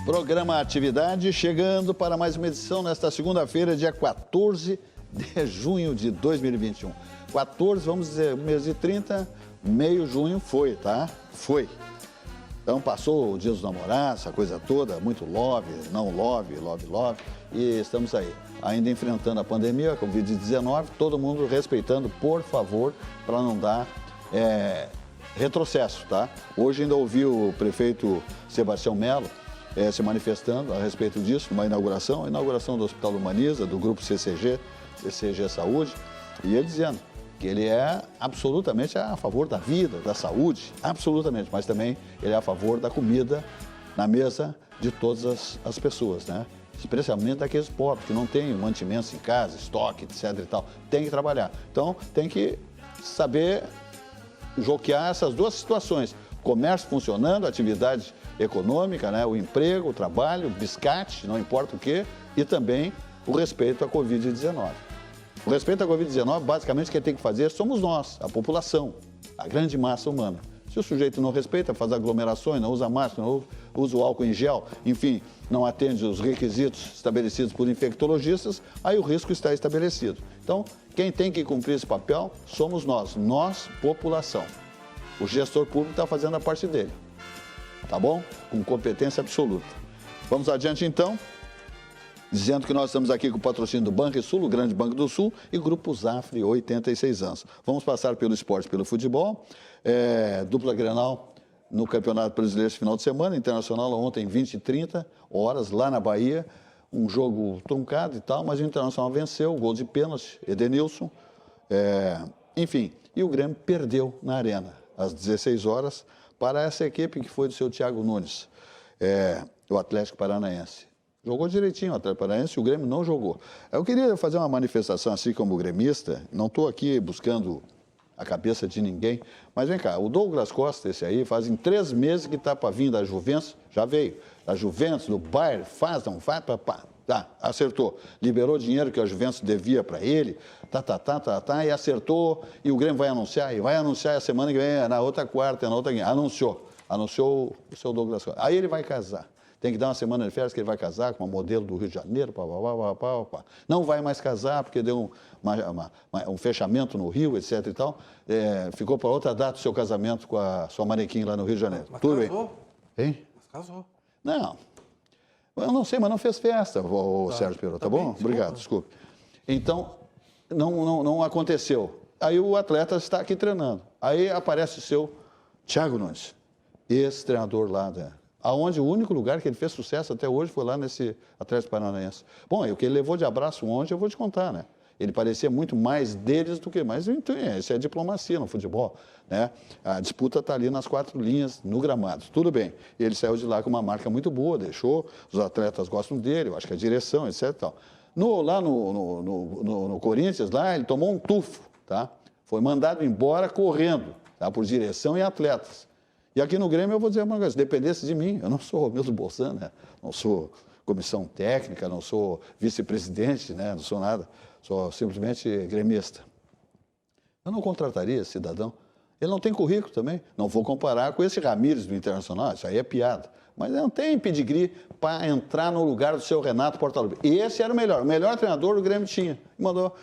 Programa Atividade chegando para mais uma edição nesta segunda-feira, dia 14 de junho de 2021. 14, vamos dizer, mês de 30, meio junho foi, tá? Foi. Então passou o Dia dos Namorados, essa coisa toda, muito love, não love, love, love. E estamos aí, ainda enfrentando a pandemia, a Covid-19, todo mundo respeitando, por favor, para não dar retrocesso, tá? Hoje ainda ouvi o prefeito Sebastião Melo se manifestando a respeito disso, numa inauguração, a inauguração do Hospital Humaniza, do grupo CCG Saúde, e ele dizendo que ele é absolutamente a favor da vida, da saúde, absolutamente, mas também ele é a favor da comida na mesa de todas as pessoas, né? Especialmente daqueles pobres que não têm mantimentos em casa, estoque, etc e tal, tem que trabalhar. Então, tem que saber joquear essas duas situações, comércio funcionando, atividade econômica, né? O emprego, o trabalho, o biscate, não importa o quê, e também o respeito à Covid-19. O respeito à Covid-19, basicamente, quem tem que fazer somos nós, a população, a grande massa humana. Se o sujeito não respeita, faz aglomerações, não usa máscara, não usa o álcool em gel, enfim, não atende os requisitos estabelecidos por infectologistas, aí o risco está estabelecido. Então, quem tem que cumprir esse papel somos nós, população. O gestor público está fazendo a parte dele, tá bom? Com competência absoluta. Vamos adiante, então. Dizendo que nós estamos aqui com o patrocínio do Banrisul, o Grande Banco do Sul, e Grupo Zafre, 86 anos. Vamos passar pelo esporte, pelo futebol. Dupla Grenal no Campeonato Brasileiro esse final de semana, Internacional ontem, 20h30, lá na Bahia. Um jogo truncado e tal, mas o Internacional venceu, gol de pênalti, Edenilson. Enfim, e o Grêmio perdeu na Arena, às 16 horas, para essa equipe que foi do seu Thiago Nunes, o Atlético Paranaense. Jogou direitinho o Atlético Paranaense, o Grêmio não jogou. Eu queria fazer uma manifestação assim como gremista, não estou aqui buscando a cabeça de ninguém, mas vem cá, o Douglas Costa, esse aí, fazem 3 meses que está para vir da Juventus, já veio, da Juventus, do Bayern, faz, não faz, tá, acertou. Liberou dinheiro que a Juventus devia para ele, e acertou, e o Grêmio vai anunciar a semana que vem, na outra quarta, na outra quinta, anunciou o seu Douglas Costa. Aí ele vai casar. Tem que dar uma semana de férias que ele vai casar com uma modelo do Rio de Janeiro, Não vai mais casar porque deu um fechamento no Rio, etc e tal. Ficou para outra data o seu casamento com a sua manequim lá no Rio de Janeiro. Mas tudo casou. Bem? Hein? Mas casou. Não. Eu não sei, mas não fez festa, o Sérgio Perot, tá bom? Obrigado, desculpe. Então, não aconteceu. Aí o atleta está aqui treinando. Aí aparece o seu Thiago Nunes, ex-treinador lá aonde o único lugar que ele fez sucesso até hoje foi lá nesse Atlético Paranaense. Bom, e o que ele levou de abraço ontem, eu vou te contar, né? Ele parecia muito mais deles do que mais. Então, isso é diplomacia no futebol, né? A disputa está ali nas 4 linhas, no gramado. Tudo bem. Ele saiu de lá com uma marca muito boa, deixou, os atletas gostam dele, eu acho que a direção, etc. Tal. Lá no Corinthians, lá, ele tomou um tufo, tá? Foi mandado embora correndo, tá? Por direção e atletas. E aqui no Grêmio eu vou dizer uma coisa, se dependesse de mim, eu não sou o Milton Bolzan, né? Não sou comissão técnica, não sou vice-presidente, né? Não sou nada, sou simplesmente gremista. Eu não contrataria esse cidadão. Ele não tem currículo também. Não vou comparar com esse Ramírez do Internacional, isso aí é piada. Mas não tem pedigree para entrar no lugar do seu Renato Portaluppi. Esse era o melhor treinador do Grêmio tinha.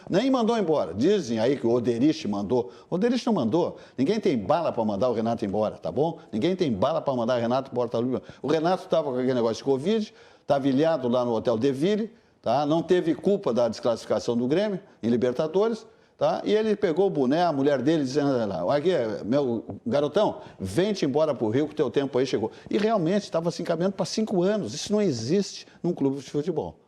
Nem mandou embora. Dizem aí que o Oderich mandou. O Oderich não mandou. Ninguém tem bala para mandar o Renato embora, tá bom? Ninguém tem bala para mandar o Renato Portaluppi. O Renato estava com aquele negócio de Covid, estava ilhado lá no Hotel Deville, tá? Não teve culpa da desclassificação do Grêmio em Libertadores. Tá? E ele pegou o boné, a mulher dele dizendo lá, aqui, meu garotão, vem-te embora para o Rio que o teu tempo aí chegou. E realmente estava se encaminhando para 5 anos. Isso não existe num clube de futebol.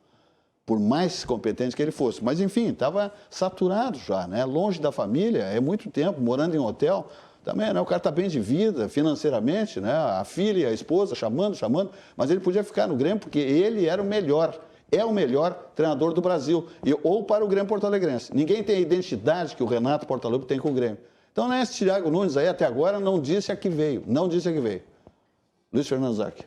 Por mais competente que ele fosse. Mas, enfim, estava saturado já, né? Longe da família, é muito tempo, morando em hotel. Também, né? O cara está bem de vida, financeiramente, né? A filha e a esposa chamando. Mas ele podia ficar no Grêmio porque ele era o melhor. É o melhor treinador do Brasil, ou para o Grêmio porto-alegrense. Ninguém tem a identidade que o Renato Portaluppi tem com o Grêmio. Então, esse Thiago Nunes aí, até agora, não disse a que veio. Luiz Fernando Zarchi.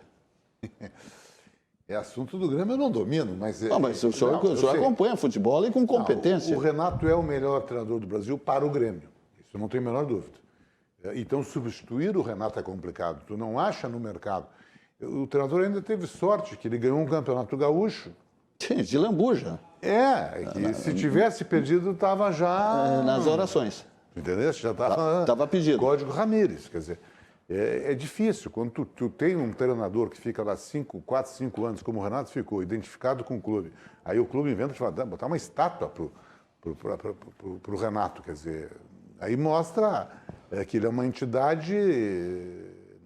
É assunto do Grêmio, eu não domino, mas... mas o senhor acompanha futebol e com competência. O Renato é o melhor treinador do Brasil para o Grêmio. Isso não tem a menor dúvida. Então, substituir o Renato é complicado. Tu não acha no mercado. O treinador ainda teve sorte, que ele ganhou um campeonato gaúcho. Sim, de lambuja. Que se tivesse perdido, estava já... Nas orações. Entendeu? Já estava pedido. Código Ramírez. Quer dizer, é difícil. Quando tu tem um treinador que fica lá 4, 5 anos, como o Renato ficou, identificado com o clube, aí o clube inventa de botar uma estátua pro Renato. Quer dizer, aí mostra que ele é uma entidade,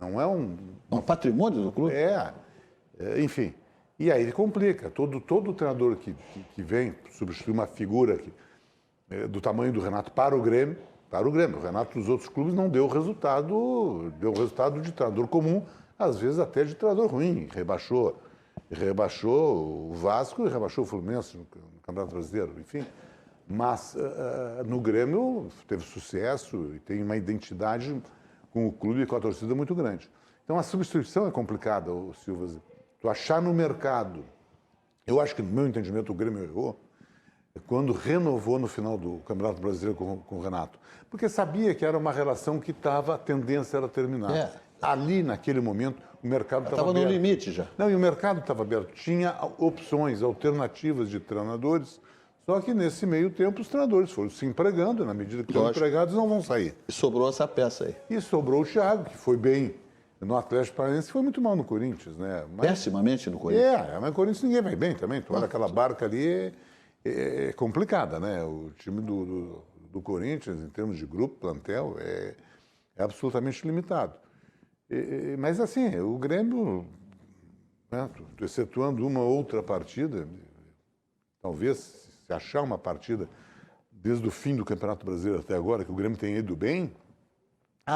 não é um patrimônio do clube. Enfim. E aí ele complica. Todo treinador que vem substituir uma figura do tamanho do Renato para o Grêmio. O Renato dos outros clubes não deu resultado, deu resultado de treinador comum, às vezes até de treinador ruim. Rebaixou o Vasco e rebaixou o Fluminense no Campeonato Brasileiro, enfim. Mas no Grêmio teve sucesso e tem uma identidade com o clube e com a torcida muito grande. Então a substituição é complicada, Silva. Tu achar no mercado, eu acho que no meu entendimento o Grêmio errou, quando renovou no final do Campeonato Brasileiro com o Renato. Porque sabia que era uma relação que a tendência era terminar. Ali, naquele momento, o mercado estava aberto. Estava no limite já. Não, e o mercado estava aberto. Tinha opções, alternativas de treinadores, só que nesse meio tempo os treinadores foram se empregando, e na medida que estão empregados não vão sair. E sobrou essa peça aí. E sobrou o Thiago, que foi bem no Atlético Paranaense, foi muito mal no Corinthians, né? Pessimamente no Corinthians. Mas no Corinthians ninguém vai bem também. Tu olha aquela barca ali, é complicada, né? O time do Corinthians, em termos de grupo, plantel, é absolutamente limitado. Mas assim, o Grêmio, né, excetuando uma outra partida, talvez se achar uma partida desde o fim do Campeonato Brasileiro até agora, que o Grêmio tenha ido bem,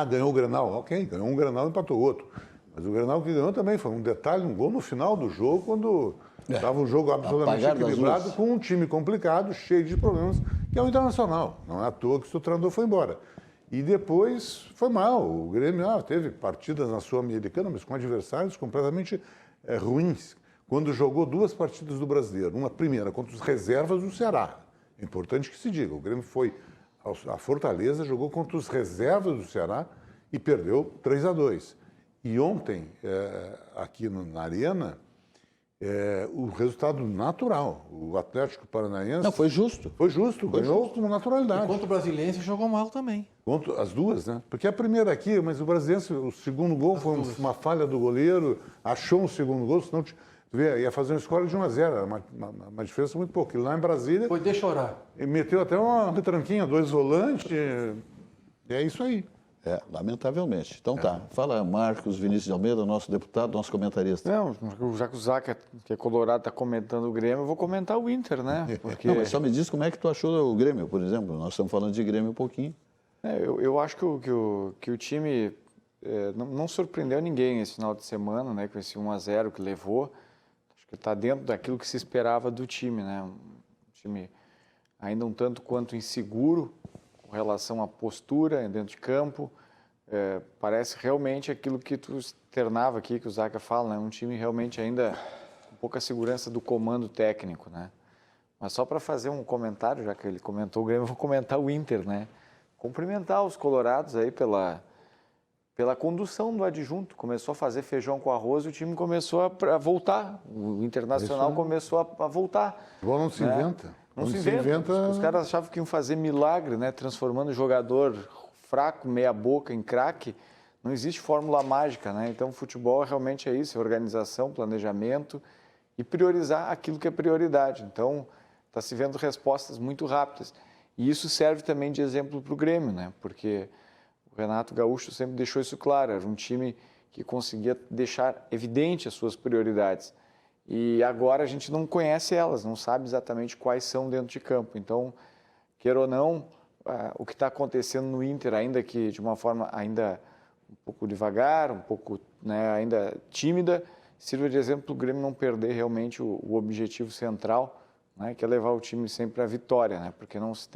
ganhou o Grenal, ok, ganhou um Grenal e empatou outro. Mas o Grenal que ganhou também foi um detalhe, um gol no final do jogo, quando estava um jogo absolutamente equilibrado, com um time complicado, cheio de problemas, que é o Internacional. Não é à toa que o seu treinador foi embora. E depois foi mal. O Grêmio teve partidas na Sul-Americana, mas com adversários completamente ruins. Quando jogou 2 partidas do Brasileiro, uma primeira contra os reservas do Ceará. É importante que se diga, o Grêmio foi à Fortaleza, jogou contra os reservas do Ceará e perdeu 3-2. E ontem, aqui na Arena, o resultado natural. O Atlético Paranaense... Não, foi justo. Foi justo, ganhou com naturalidade. E contra o Brasiliense jogou mal também. As duas, né? Porque a primeira aqui, mas o Brasiliense, o segundo gol foi uma falha do goleiro, achou um segundo gol, senão tu vê, ia fazer um score de 1-0, era uma diferença muito pouco. E lá em Brasília... Foi deixa orar. E meteu até uma retranquinha, 2 volantes, e é isso aí. Lamentavelmente. Então tá, fala Marcos Vinícius de Almeida, nosso deputado, nosso comentarista. Não, já que o Zaca, que é colorado, está comentando o Grêmio, eu vou comentar o Inter, né? Porque... Não, mas só me diz como é que tu achou o Grêmio, por exemplo. Nós estamos falando de Grêmio um pouquinho. Eu acho que o time não surpreendeu ninguém esse final de semana, né? Com esse 1-0 que levou. Acho que está dentro daquilo que se esperava do time, né? Um time ainda um tanto quanto inseguro com relação à postura dentro de campo. Parece realmente aquilo que tu externava aqui, que o Zaca fala, né? Um time realmente ainda com pouca segurança do comando técnico, né? Mas só para fazer um comentário, já que ele comentou o Grêmio, eu vou comentar o Inter, né? Cumprimentar os colorados aí pela condução do adjunto. Começou a fazer feijão com arroz e o time começou a voltar. O Internacional começou a voltar. Igual não se inventa. Não se inventa. Os caras achavam que iam fazer milagre, né? Transformando o jogador fraco, meia boca, em craque. Não existe fórmula mágica, né? Então, o futebol realmente é isso, é organização, planejamento e priorizar aquilo que é prioridade. Então, está se vendo respostas muito rápidas. E isso serve também de exemplo para o Grêmio, né? Porque o Renato Gaúcho sempre deixou isso claro, era um time que conseguia deixar evidente as suas prioridades. E agora a gente não conhece elas, não sabe exatamente quais são dentro de campo. Então, queira ou não, o que está acontecendo no Inter, ainda que de uma forma ainda um pouco devagar, um pouco, né, ainda tímida, sirva de exemplo para o Grêmio não perder realmente o objetivo central, né, que é levar o time sempre à vitória, né, porque não se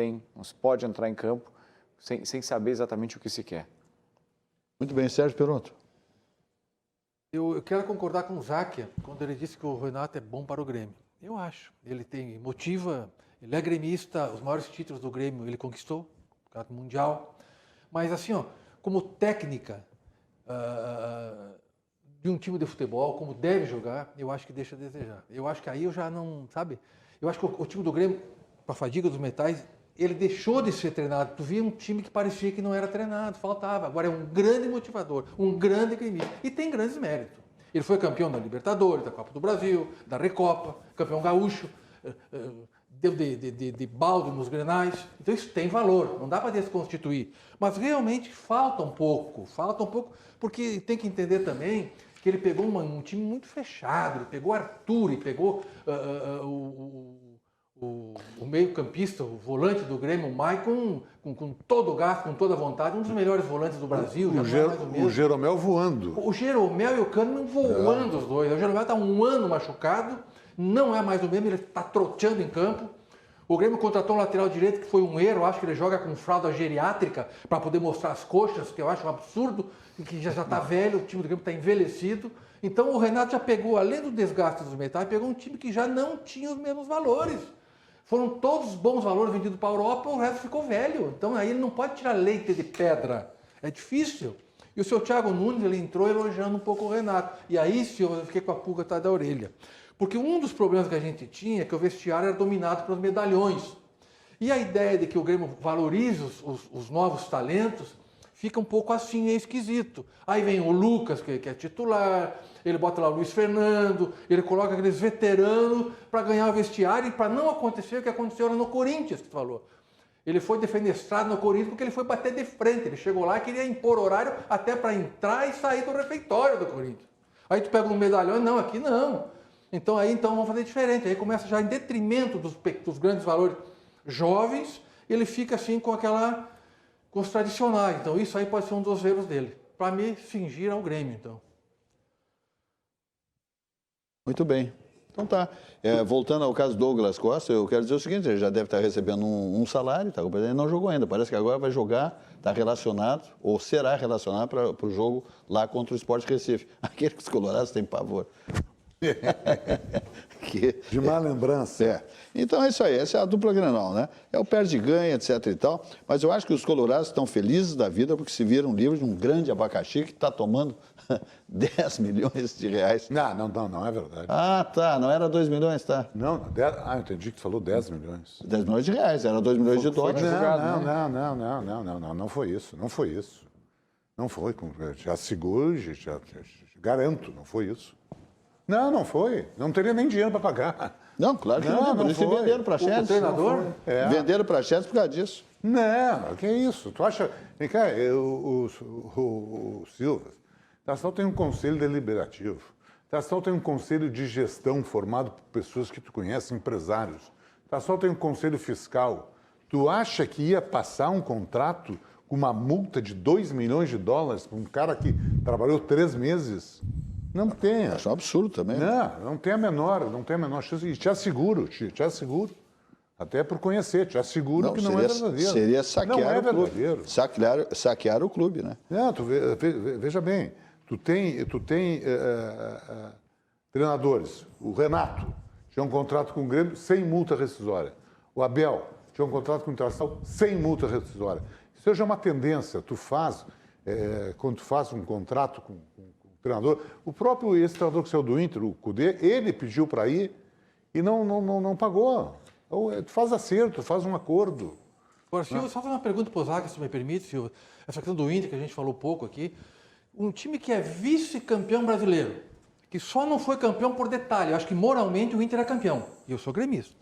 pode entrar em campo sem saber exatamente o que se quer. Muito bem, Sérgio Peronto. Eu quero concordar com o Záquia quando ele disse que o Renato é bom para o Grêmio. Eu acho. Ele motiva, ele é gremista, os maiores títulos do Grêmio ele conquistou, o campeonato mundial. Mas assim, como técnica, de um time de futebol, como deve jogar, eu acho que deixa a desejar. Eu acho que aí eu já não, sabe? Eu acho que o time do Grêmio, com a fadiga dos metais, ele deixou de ser treinado. Tu via um time que parecia que não era treinado, faltava. Agora é um grande motivador, um grande gremista. E tem grandes méritos. Ele foi campeão da Libertadores, da Copa do Brasil, da Recopa, campeão gaúcho, deu de balde nos Grenais. Então isso tem valor, não dá para desconstituir. Mas realmente falta um pouco, porque tem que entender também que ele pegou um time muito fechado, ele pegou Arthur, ele pegou o meio-campista, o volante do Grêmio, o Maicon, com todo o gás, com toda a vontade, um dos melhores volantes do Brasil. O Jeromel voando. O Jeromel e o Kahneman voando os dois. O Jeromel está um ano machucado, não é mais o mesmo, ele está troteando em campo. O Grêmio contratou um lateral direito que foi um erro, acho que ele joga com fralda geriátrica para poder mostrar as coxas, que eu acho um absurdo, que já está velho, o time do Grêmio está envelhecido. Então o Renato já pegou, além do desgaste dos metais, pegou um time que já não tinha os mesmos valores. Foram todos bons valores vendidos para a Europa, o resto ficou velho. Então aí ele não pode tirar leite de pedra. É difícil. E o seu Thiago Nunes, ele entrou elogiando um pouco o Renato. E aí, senhor, eu fiquei com a pulga atrás da orelha. Porque um dos problemas que a gente tinha é que o vestiário era dominado pelos medalhões. E a ideia de que o Grêmio valorize os novos talentos fica um pouco assim, é esquisito. Aí vem o Lucas, que é titular, ele bota lá o Luiz Fernando, ele coloca aqueles veteranos para ganhar o vestiário e para não acontecer o que aconteceu lá no Corinthians, que tu falou. Ele foi defenestrado no Corinthians porque ele foi bater de frente. Ele chegou lá e queria impor horário até para entrar e sair do refeitório do Corinthians. Aí tu pega um medalhão, não, aqui não. Então vamos fazer diferente. Aí começa já em detrimento dos grandes valores jovens, ele fica assim com os tradicionais. Então isso aí pode ser um dos erros dele. Para me fingir ao Grêmio, então. Muito bem. Então tá. Voltando ao caso Douglas Costa, eu quero dizer o seguinte, ele já deve estar recebendo um salário, tá? Ele não jogou ainda, parece que agora vai jogar, está relacionado, ou será relacionado para o jogo lá contra o Sport Recife. Aquele que os colorados têm pavor. De má lembrança. Então é isso aí, essa é a dupla Grenal, né? É o perde e ganha, etc e tal, mas eu acho que os colorados estão felizes da vida porque se viram livres de um grande abacaxi que está tomando 10 milhões de reais. Não é verdade. Ah, tá, não era 2 milhões, tá? Não, entendi que tu falou 10 milhões. 10 milhões de reais, era 2 milhões de dólares. Não foi isso. Não foi, já seguro, já garanto, não foi isso. Não foi. Não teria nem dinheiro para pagar. Não, claro que não. Por isso venderam para a Chelsea. O treinador? Venderam para a Chelsea por causa disso. Não, que é isso? Tu acha... Vem cá, o Silva, Tassal tem um conselho deliberativo. Tassal tem um conselho de gestão formado por pessoas que tu conhece, empresários. Tassal tem um conselho fiscal. Tu acha que ia passar um contrato com uma multa de 2 milhões de dólares para um cara que trabalhou 3 meses? Não tem. Acho um absurdo também. Não tem a menor chance. E te asseguro. Até por conhecer, te asseguro que não é verdadeiro. Seria saquear não é o clube. verdadeiro. Saquear o clube, né? Não, veja bem, tu tem treinadores. O Renato tinha um contrato com o Grêmio sem multa rescisória. O Abel tinha um contrato com o Internacional sem multa rescisória. Isso já é uma tendência. Quando tu faz um contrato com treinador, o próprio treinador que saiu do Inter, o Cudê, ele pediu para ir e não pagou. Então, tu faz acerto, faz um acordo. Agora, Silvio, só fazer uma pergunta para o Zaga, se me permite, Silvio. Essa questão do Inter, que a gente falou pouco aqui. Um time que é vice-campeão brasileiro, que só não foi campeão por detalhe. Eu acho que moralmente o Inter é campeão. E eu sou gremista.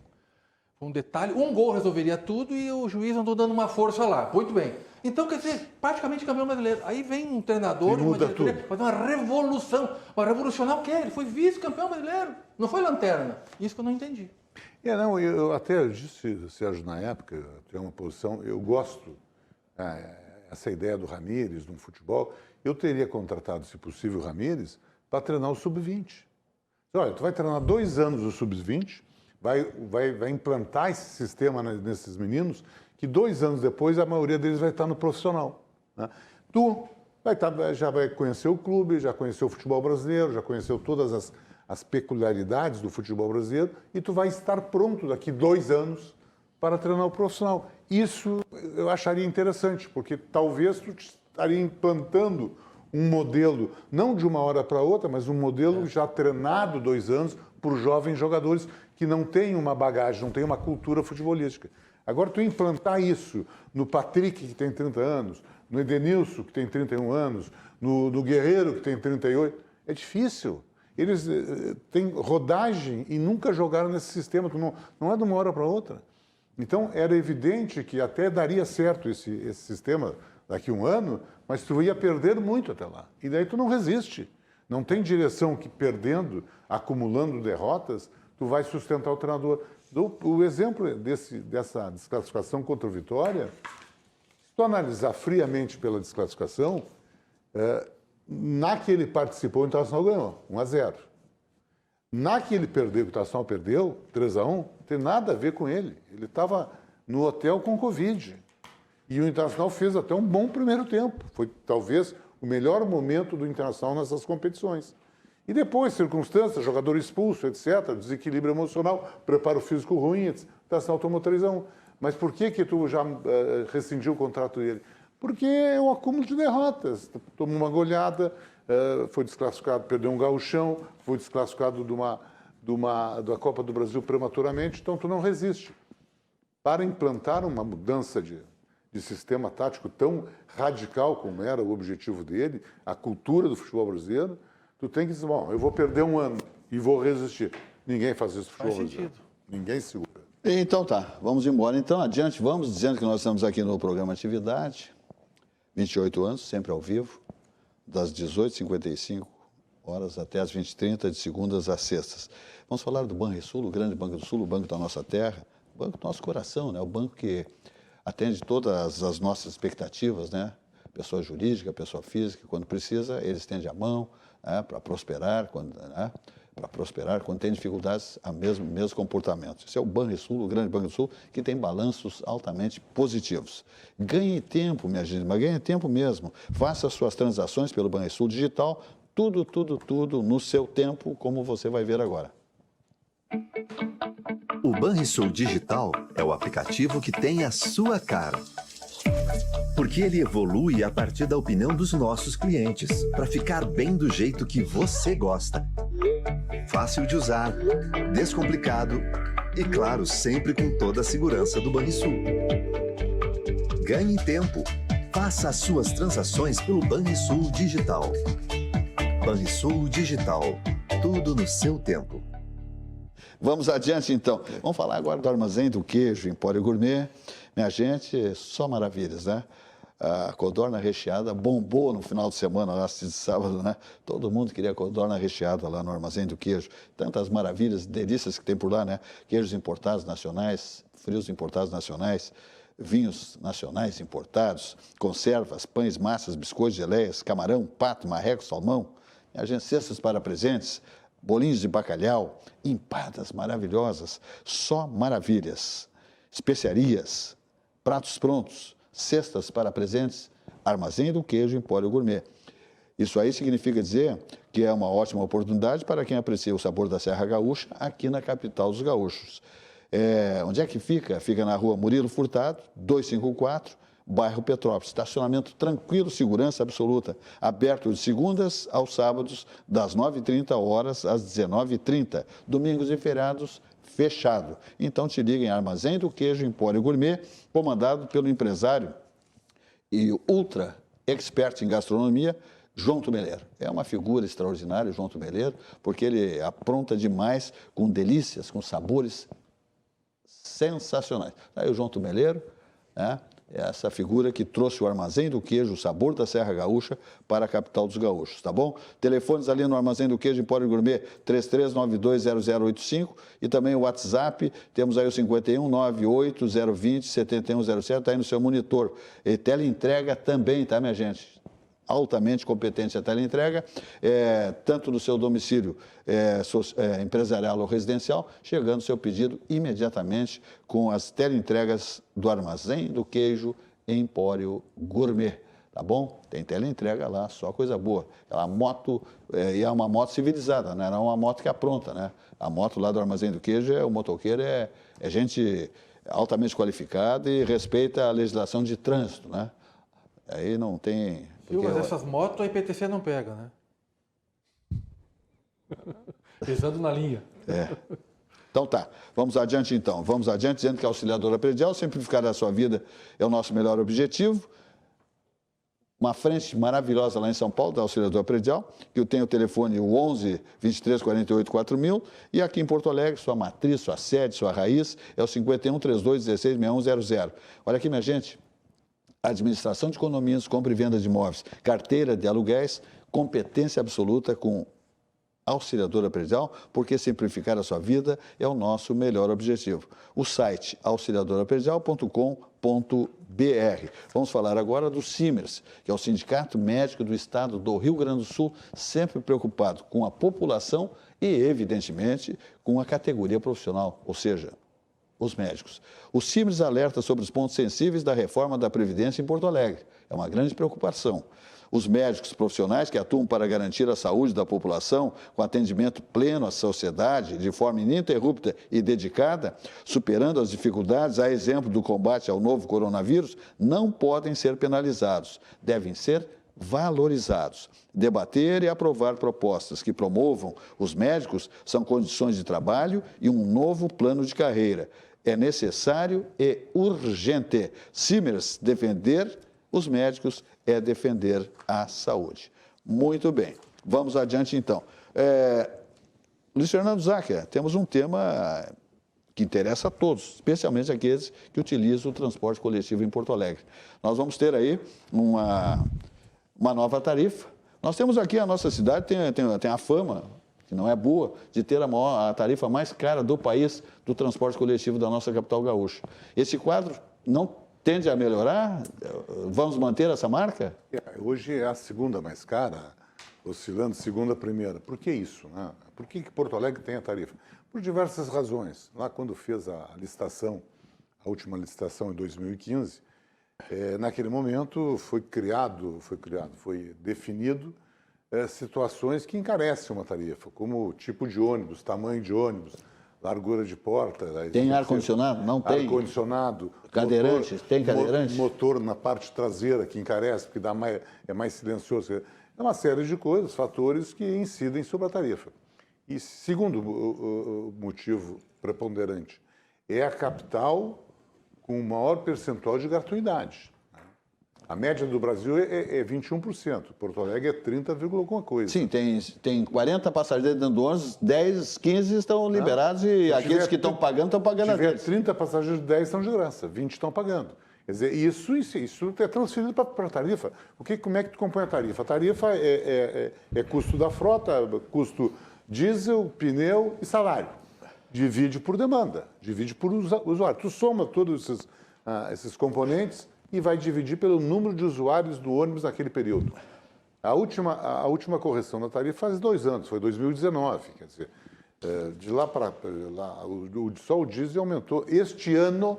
Um detalhe, um gol resolveria tudo e o juiz andou dando uma força lá. Muito bem. Então, quer dizer, praticamente campeão brasileiro. Aí vem um treinador, uma diretoria, fazer uma revolução. Uma revolucionar o quê? Ele foi vice-campeão brasileiro. Não foi lanterna. Isso que eu não entendi. Eu até disse, Sérgio, na época, eu tenho uma posição, eu gosto, essa ideia do Ramírez, no futebol, eu teria contratado, se possível, o Ramírez para treinar o Sub-20. Olha, tu vai treinar 2 anos o Sub-20, vai implantar esse sistema nesses meninos, que 2 anos depois a maioria deles vai estar no profissional. Né? Tu já vai conhecer o clube, já conheceu o futebol brasileiro, já conheceu todas as peculiaridades do futebol brasileiro e tu vai estar pronto daqui 2 anos para treinar o profissional. Isso eu acharia interessante, porque talvez tu estaria implantando um modelo, não de uma hora para outra, mas um modelo já treinado 2 anos por jovens jogadores que não têm uma bagagem, não têm uma cultura futebolística. Agora, tu implantar isso no Patrick, que tem 30 anos, no Edenilson, que tem 31 anos, no Guerreiro, que tem 38, é difícil. Eles têm rodagem e nunca jogaram nesse sistema, não é de uma hora para outra. Então, era evidente que até daria certo esse sistema daqui a um ano, mas tu ia perder muito até lá. E daí tu não resiste. Não tem direção que perdendo, acumulando derrotas, tu vai sustentar o treinador. O exemplo dessa desclassificação contra o Vitória, se tu analisar friamente pela desclassificação, na que ele participou, o Internacional ganhou, 1-0. Na que ele perdeu, que o Internacional perdeu, 3-1, não tem nada a ver com ele. Ele estava no hotel com Covid. E o Internacional fez até um bom primeiro tempo. Foi talvez o melhor momento do Internacional nessas competições. E depois, circunstâncias, jogador expulso, etc., desequilíbrio emocional, preparo físico ruim, etc. O Internacional tomou 3-1. Mas por que tu já rescindiu o contrato dele? Porque é um acúmulo de derrotas. Tomou uma goleada, foi desclassificado, perdeu um gauchão, foi desclassificado da Copa do Brasil prematuramente, então tu não resiste. Para implantar uma mudança de sistema tático tão radical como era o objetivo dele, a cultura do futebol brasileiro, tu tem que dizer, bom, eu vou perder um ano e vou resistir. Ninguém faz isso no futebol brasileiro. Ninguém segura. Então tá, vamos embora. Então, adiante, vamos dizendo que nós estamos aqui no programa Atividade, 28 anos, sempre ao vivo, das 18h55 até as 20h30, de segundas a sextas. Vamos falar do Banrisul, o grande Banco do Sul, o banco da nossa terra, o banco do nosso coração, né? O banco que atende todas as nossas expectativas, né? Pessoa jurídica, pessoa física, quando precisa, ele estende a mão, né? Para prosperar, quando tem dificuldades, o mesmo comportamento. Esse é o Banrisul, o grande Banco do Sul, que tem balanços altamente positivos. Ganhe tempo, minha gente, mas ganhe tempo mesmo. Faça suas transações pelo Banrisul Digital, tudo no seu tempo, como você vai ver agora. O Banrisul Digital é o aplicativo que tem a sua cara. Porque ele evolui a partir da opinião dos nossos clientes, para ficar bem do jeito que você gosta. Fácil de usar, descomplicado e, claro, sempre com toda a segurança do Banrisul. Ganhe tempo. Faça as suas transações pelo Banrisul Digital. Banrisul Digital. Tudo no seu tempo. Vamos adiante, então. Vamos falar agora do Armazém do Queijo, Empório Gourmet. Minha gente, só maravilhas, né? A codorna recheada bombou no final de semana, lá de sábado, né? Todo mundo queria codorna recheada lá no Armazém do Queijo. Tantas maravilhas, delícias que tem por lá, né? Queijos importados nacionais, frios importados nacionais, vinhos nacionais importados, conservas, pães, massas, biscoitos, geleias, camarão, pato, marreco, salmão. Minha gente, cestas para presentes, bolinhos de bacalhau, empadas maravilhosas, só maravilhas. Especiarias, pratos prontos, cestas para presentes, Armazém do Queijo Empório Gourmet. Isso aí significa dizer que é uma ótima oportunidade para quem aprecia o sabor da Serra Gaúcha aqui na capital dos gaúchos. Onde é que fica? Fica na rua Murilo Furtado, 254, bairro Petrópolis. Estacionamento tranquilo, segurança absoluta. Aberto de segundas aos sábados, das 9h30 às 19h30. Domingos e feriados, fechado. Então te liguem Armazém do Queijo Empório Gourmet, comandado pelo empresário e ultra expert em gastronomia, João Tumeleiro. É uma figura extraordinária, João Tumeleiro, porque ele apronta demais, com delícias, com sabores sensacionais. Aí o João Tumeleiro, né? Essa figura que trouxe o Armazém do Queijo, o sabor da Serra Gaúcha, para a capital dos gaúchos, tá bom? Telefones ali no Armazém do Queijo Empório Gourmet, 33920085 e também o WhatsApp, temos aí o 51980207107, tá aí no seu monitor. E teleentrega também, tá, minha gente? Altamente competente a teleentrega, tanto no seu domicílio empresarial ou residencial, chegando seu pedido imediatamente com as teleentregas do Armazém do Queijo Empório Gourmet, tá bom? Tem teleentrega lá, só coisa boa. A moto, e é uma moto civilizada, né? Não é uma moto que apronta, né? A moto lá do Armazém do Queijo, o motoqueiro é gente altamente qualificada e respeita a legislação de trânsito, né? Aí não tem... Viu, porque mas essas motos a IPTC não pega, né? Pesando na linha. Então tá, vamos adiante então. Vamos adiante, dizendo que a auxiliadora predial, simplificar a sua vida é o nosso melhor objetivo. Uma frente maravilhosa lá em São Paulo, da auxiliadora predial, que tem o telefone 11 23 48 4000, e aqui em Porto Alegre, sua matriz, sua sede, sua raiz, é o 51 32 16 6100. Olha aqui, minha gente, administração de condomínios, compra e venda de imóveis, carteira de aluguéis, competência absoluta com auxiliadora predial, porque simplificar a sua vida é o nosso melhor objetivo. O site auxiliadorapredial.com.br. Vamos falar agora do Simers, que é o Sindicato Médico do Estado do Rio Grande do Sul, sempre preocupado com a população e, evidentemente, com a categoria profissional, ou seja, os médicos. O Simers alerta sobre os pontos sensíveis da reforma da Previdência em Porto Alegre. É uma grande preocupação. Os médicos profissionais que atuam para garantir a saúde da população com atendimento pleno à sociedade, de forma ininterrupta e dedicada, superando as dificuldades, a exemplo do combate ao novo coronavírus, não podem ser penalizados, devem ser valorizados. Debater e aprovar propostas que promovam os médicos são condições de trabalho e um novo plano de carreira. É necessário e urgente. Simers, defender os médicos é defender a saúde. Muito bem, vamos adiante então. Luiz Fernando Záquia, temos um tema que interessa a todos, especialmente aqueles que utilizam o transporte coletivo em Porto Alegre. Nós vamos ter aí uma nova tarifa. Nós temos aqui, a nossa cidade tem a fama, que não é boa, de ter a tarifa mais cara do país do transporte coletivo da nossa capital gaúcha. Esse quadro não tende a melhorar? Vamos manter essa marca? Hoje é a segunda mais cara, oscilando segunda a primeira. Por que isso, né? Por que Porto Alegre tem a tarifa? Por diversas razões. Lá quando fez a licitação, a última licitação em 2015, naquele momento foi definido situações que encarecem uma tarifa, como tipo de ônibus, tamanho de ônibus, largura de porta. Tem ar-condicionado? Não tem. Ar-condicionado. Cadeirantes? Tem cadeirantes? Motor na parte traseira, que encarece, porque é mais silencioso. É uma série de coisas, fatores que incidem sobre a tarifa. E segundo o motivo preponderante, é a capital com o maior percentual de gratuidade. A média do Brasil é 21%. Porto Alegre é 30, alguma coisa. Sim, tem 40 passageiros dentro do ônibus, 10, 15 estão liberados e aqueles que estão pagando a deles. 30 passageiros, 10 estão de graça, 20 estão pagando. Quer dizer, isso é transferido para a tarifa. Como é que tu compõe a tarifa? A tarifa é custo da frota, custo diesel, pneu e salário. Divide por demanda, divide por usuário. Tu soma todos esses componentes e vai dividir pelo número de usuários do ônibus naquele período. A última correção da tarifa faz 2 anos, foi 2019. Quer dizer, de lá para lá, só o diesel aumentou este ano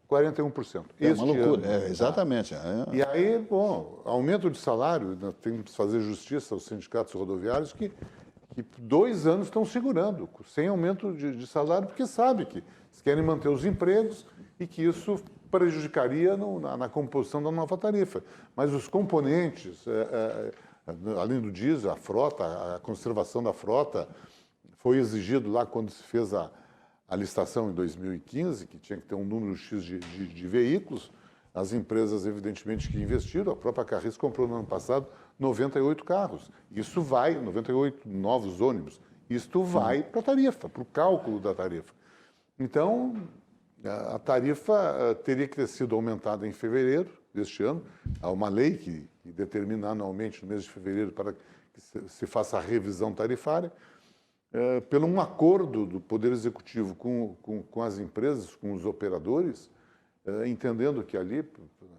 41%. É uma loucura, exatamente. E aí, bom, aumento de salário, nós temos que fazer justiça aos sindicatos rodoviários que 2 anos estão segurando, sem aumento de salário, porque sabe que eles querem manter os empregos e que isso prejudicaria na composição da nova tarifa. Mas os componentes, além do diesel, a frota, a conservação da frota, foi exigido lá quando se fez a licitação em 2015, que tinha que ter um número X de veículos. As empresas, evidentemente, que investiram, a própria Carris comprou no ano passado 98 carros. 98 novos ônibus. Isto vai para a tarifa, para o cálculo da tarifa. Então, a tarifa teria que ter sido aumentada em fevereiro deste ano. Há uma lei que determina anualmente, no mês de fevereiro, para que se faça a revisão tarifária, pelo um acordo do Poder Executivo com as empresas, com os operadores, entendendo que ali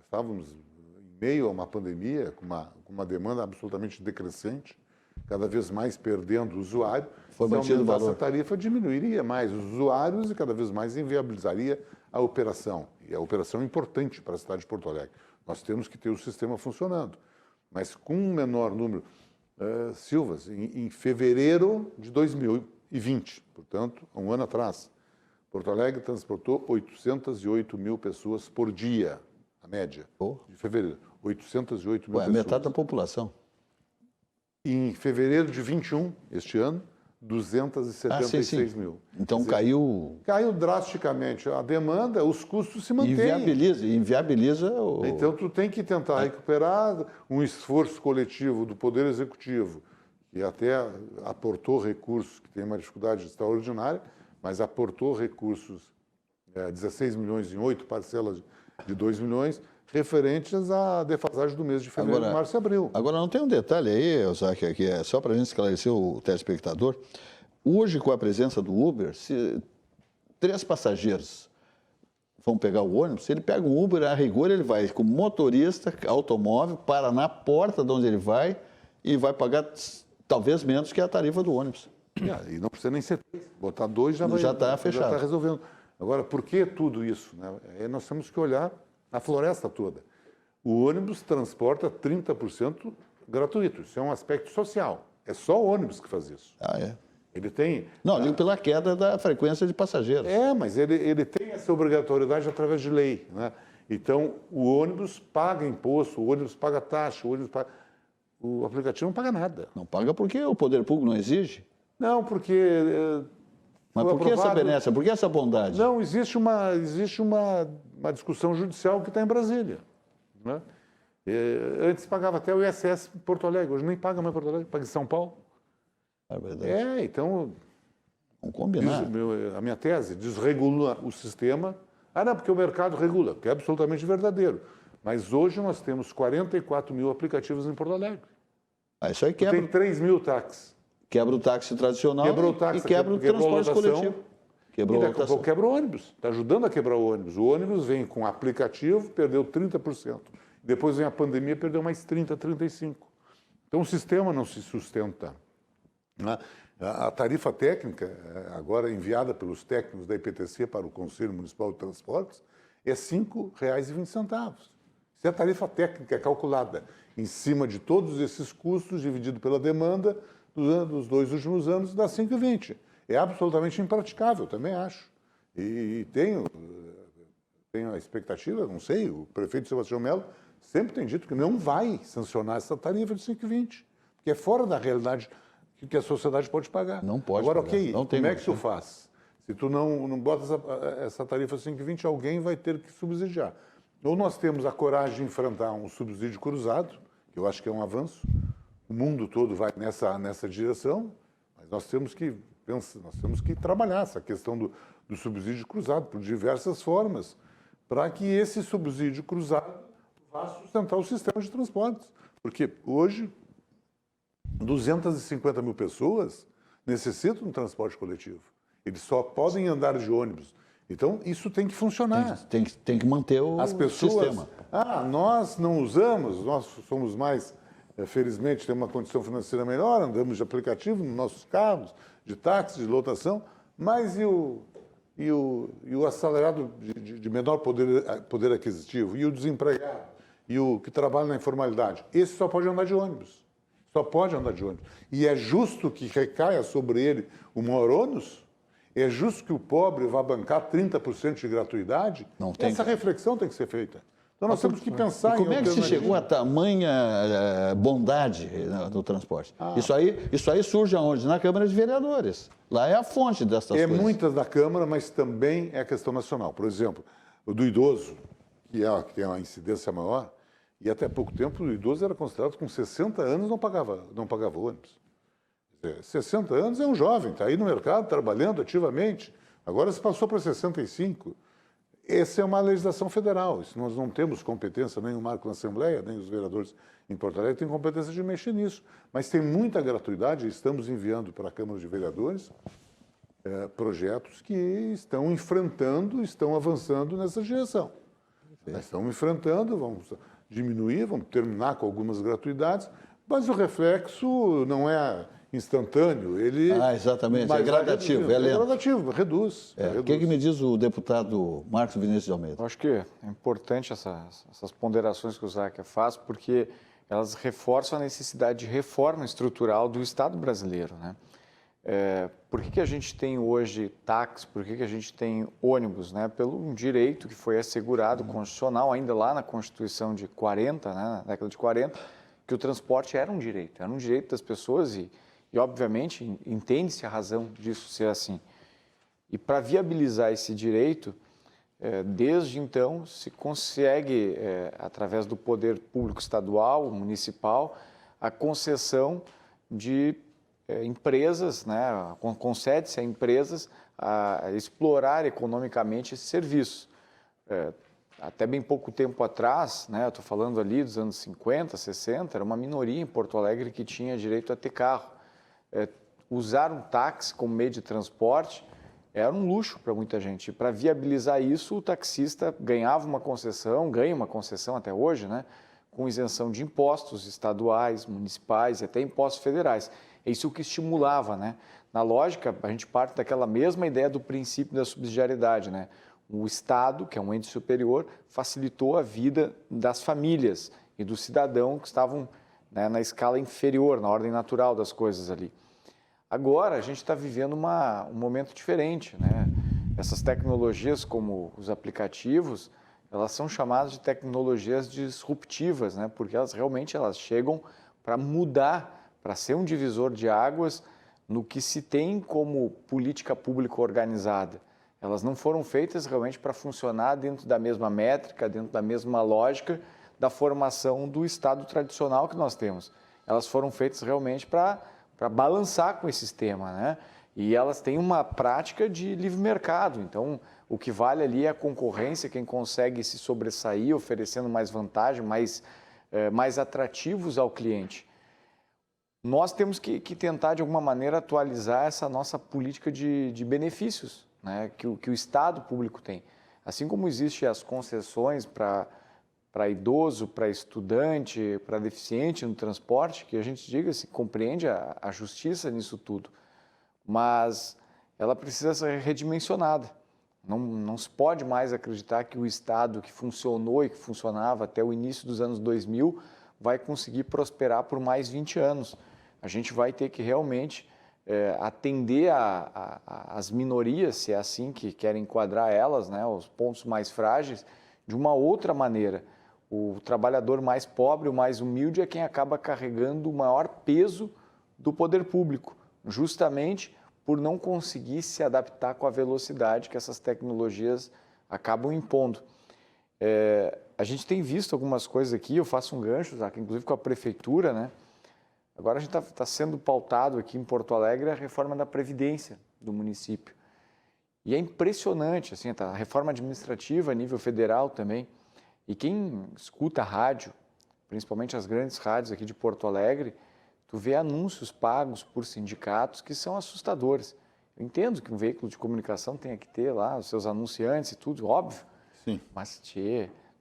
estávamos em meio a uma pandemia, com uma demanda absolutamente decrescente, cada vez mais perdendo o usuário. Foi mantido o valor. Essa tarifa diminuiria mais os usuários e cada vez mais inviabilizaria a operação. E a operação é importante para a cidade de Porto Alegre. Nós temos que ter o sistema funcionando. Mas com um menor número, Silvas, em fevereiro de 2020, portanto, há um ano atrás, Porto Alegre transportou 808 mil pessoas por dia. a média, Pô. de fevereiro. 808 mil Ué, pessoas. metade da população. Em fevereiro de 21, este ano, 276 mil. Então Quer dizer, caiu. Caiu drasticamente a demanda, os custos se mantêm. Inviabiliza o. Então, tu tem que tentar recuperar um esforço coletivo do Poder Executivo, que até aportou recursos, que tem uma dificuldade extraordinária, mas aportou recursos, 16 milhões em 8 parcelas de 2 milhões, referentes à defasagem do mês de fevereiro, março e abril. Agora, não tem um detalhe aí, Osaka, que é só para a gente esclarecer o telespectador. Hoje, com a presença do Uber, se 3 passageiros vão pegar o ônibus, se ele pega um Uber, a rigor ele vai com motorista, automóvel, para na porta de onde ele vai e vai pagar talvez menos que a tarifa do ônibus. E não precisa nem ser 3. Botar 2 já está fechado. Já está resolvendo. Agora, por que tudo isso? Né? Nós temos que olhar a floresta toda. O ônibus transporta 30% gratuito. Isso é um aspecto social. É só o ônibus que faz isso. Ah, é? Ele tem... Não, eu digo pela queda da frequência de passageiros. Mas ele tem essa obrigatoriedade através de lei. Né? Então, o ônibus paga imposto, o ônibus paga taxa, o aplicativo não paga nada. Não paga porque o poder público não exige? Não, porque... Mas por que essa benécia? Por que essa bondade? Não, existe uma discussão judicial que está em Brasília. Né? Antes pagava até o ISS em Porto Alegre, hoje nem paga mais Porto Alegre, paga em São Paulo. É verdade. Então, Vamos combinar. a minha tese desregula o sistema. Não, porque o mercado regula, que é absolutamente verdadeiro. Mas hoje nós temos 44 mil aplicativos em Porto Alegre. Isso aí Tem 3 mil táxis. Quebra o táxi tradicional Quebrou o táxi, e quebra o transporte coletivo. Quebrou a lotação. Quebra o ônibus. Está ajudando a quebrar o ônibus. O ônibus vem com aplicativo, perdeu 30%. Depois vem a pandemia, perdeu mais 30%, 35%. Então o sistema não se sustenta. Né? A tarifa técnica, agora enviada pelos técnicos da IPTC para o Conselho Municipal de Transportes, é R$ 5,20. Se a tarifa técnica é calculada em cima de todos esses custos, dividido pela demanda, dos 2 últimos anos, dá 5,20. É absolutamente impraticável, também acho. E tenho a expectativa, não sei, o prefeito Sebastião Melo sempre tem dito que não vai sancionar essa tarifa de 5,20, porque é fora da realidade que a sociedade pode pagar. Não pode Agora, pagar. ok, Não tem como é que condição. tu faz? Se tu não bota essa tarifa 5,20, alguém vai ter que subsidiar. Ou nós temos a coragem de enfrentar um subsídio cruzado, que eu acho que é um avanço. O mundo todo vai nessa direção, mas nós temos que trabalhar essa questão do subsídio cruzado por diversas formas, para que esse subsídio cruzado vá sustentar o sistema de transportes. Porque hoje, 250 mil pessoas necessitam de transporte coletivo. Eles só podem andar de ônibus. Então, isso tem que funcionar. Tem que manter o As pessoas, sistema. Nós não usamos, nós somos mais, felizmente, temos uma condição financeira melhor, andamos de aplicativo nos nossos carros, de táxi, de lotação, mas e o assalariado de menor poder aquisitivo, e o desempregado, e o que trabalha na informalidade? Esse só pode andar de ônibus. Só pode andar de ônibus. E é justo que recaia sobre ele o maior ônus? É justo que o pobre vá bancar 30% de gratuidade? Não tem. Essa reflexão tem que ser feita. Então nós temos que pensar E como em é que se alternativa. chegou a tamanha bondade no transporte? Isso aí surge aonde? Na Câmara de Vereadores. Lá é a fonte dessas coisas. Muitas da Câmara, mas também é questão nacional. Por exemplo, o do idoso, que tem uma incidência maior, e até pouco tempo o idoso era considerado com 60 anos não pagava ônibus. 60 anos é um jovem, está aí no mercado trabalhando ativamente. Agora se passou para 65. Essa é uma legislação federal. Isso nós não temos competência, nem o Marco na Assembleia, nem os vereadores em Porto Alegre têm competência de mexer nisso. Mas tem muita gratuidade, estamos enviando para a Câmara de Vereadores projetos que estão estão avançando nessa direção. Estamos enfrentando, vamos diminuir, vamos terminar com algumas gratuidades, mas o reflexo não é instantâneo, ele... exatamente, mas é gradativo, é lento. É gradativo, reduz. O que me diz o deputado Marcos Vinícius de Almeida? Eu acho que é importante essas ponderações que o Zaca faz, porque elas reforçam a necessidade de reforma estrutural do Estado brasileiro, né? Por que a gente tem hoje táxi, por que a gente tem ônibus? Né? Pelo um direito que foi assegurado constitucional, ainda lá na Constituição de 40, né? Na década de 40, que o transporte era um direito das pessoas e obviamente, entende-se a razão disso ser assim. E para viabilizar esse direito, desde então, se consegue, através do poder público estadual, municipal, a concessão de empresas, né, concede-se a empresas a explorar economicamente esse serviço. Até bem pouco tempo atrás, né, eu estou falando ali dos anos 50, 60, era uma minoria em Porto Alegre que tinha direito a ter carro. Usar um táxi como meio de transporte era um luxo para muita gente. Para viabilizar isso, o taxista ganhava uma concessão, ganha uma concessão até hoje, né, com isenção de impostos estaduais, municipais e até impostos federais. É isso que estimulava, né? Na lógica, a gente parte daquela mesma ideia do princípio da subsidiariedade, né? O Estado, que é um ente superior, facilitou a vida das famílias e do cidadão que estavam, né, na escala inferior, na ordem natural das coisas ali. Agora, a gente está vivendo um momento diferente, né? Essas tecnologias, como os aplicativos, elas são chamadas de tecnologias disruptivas, né? Porque elas realmente chegam para mudar, para ser um divisor de águas no que se tem como política pública organizada. Elas não foram feitas realmente para funcionar dentro da mesma métrica, dentro da mesma lógica da formação do Estado tradicional que nós temos. Elas foram feitas realmente para balançar com esse sistema, né? E elas têm uma prática de livre mercado. Então, o que vale ali é a concorrência, quem consegue se sobressair, oferecendo mais vantagem, mais atrativos ao cliente. Nós temos que tentar, de alguma maneira, atualizar essa nossa política de benefícios, né, que o Estado público tem. Assim como existem as concessões para idoso, para estudante, para deficiente no transporte, que a gente diga, se compreende a justiça nisso tudo, mas ela precisa ser redimensionada. Não se pode mais acreditar que o Estado que funcionou e que funcionava até o início dos anos 2000 vai conseguir prosperar por mais 20 anos. A gente vai ter que realmente atender às minorias, se é assim que querem enquadrar elas, né, os pontos mais frágeis, de uma outra maneira. O trabalhador mais pobre, o mais humilde, é quem acaba carregando o maior peso do poder público, justamente por não conseguir se adaptar com a velocidade que essas tecnologias acabam impondo. A gente tem visto algumas coisas aqui, eu faço um gancho, inclusive com a prefeitura, né? Agora a gente está sendo pautado aqui em Porto Alegre a reforma da Previdência do município. E é impressionante, assim, a reforma administrativa a nível federal também. E quem escuta a rádio, principalmente as grandes rádios aqui de Porto Alegre, tu vê anúncios pagos por sindicatos que são assustadores. Eu entendo que um veículo de comunicação tenha que ter lá os seus anunciantes e tudo, óbvio. Sim. Mas,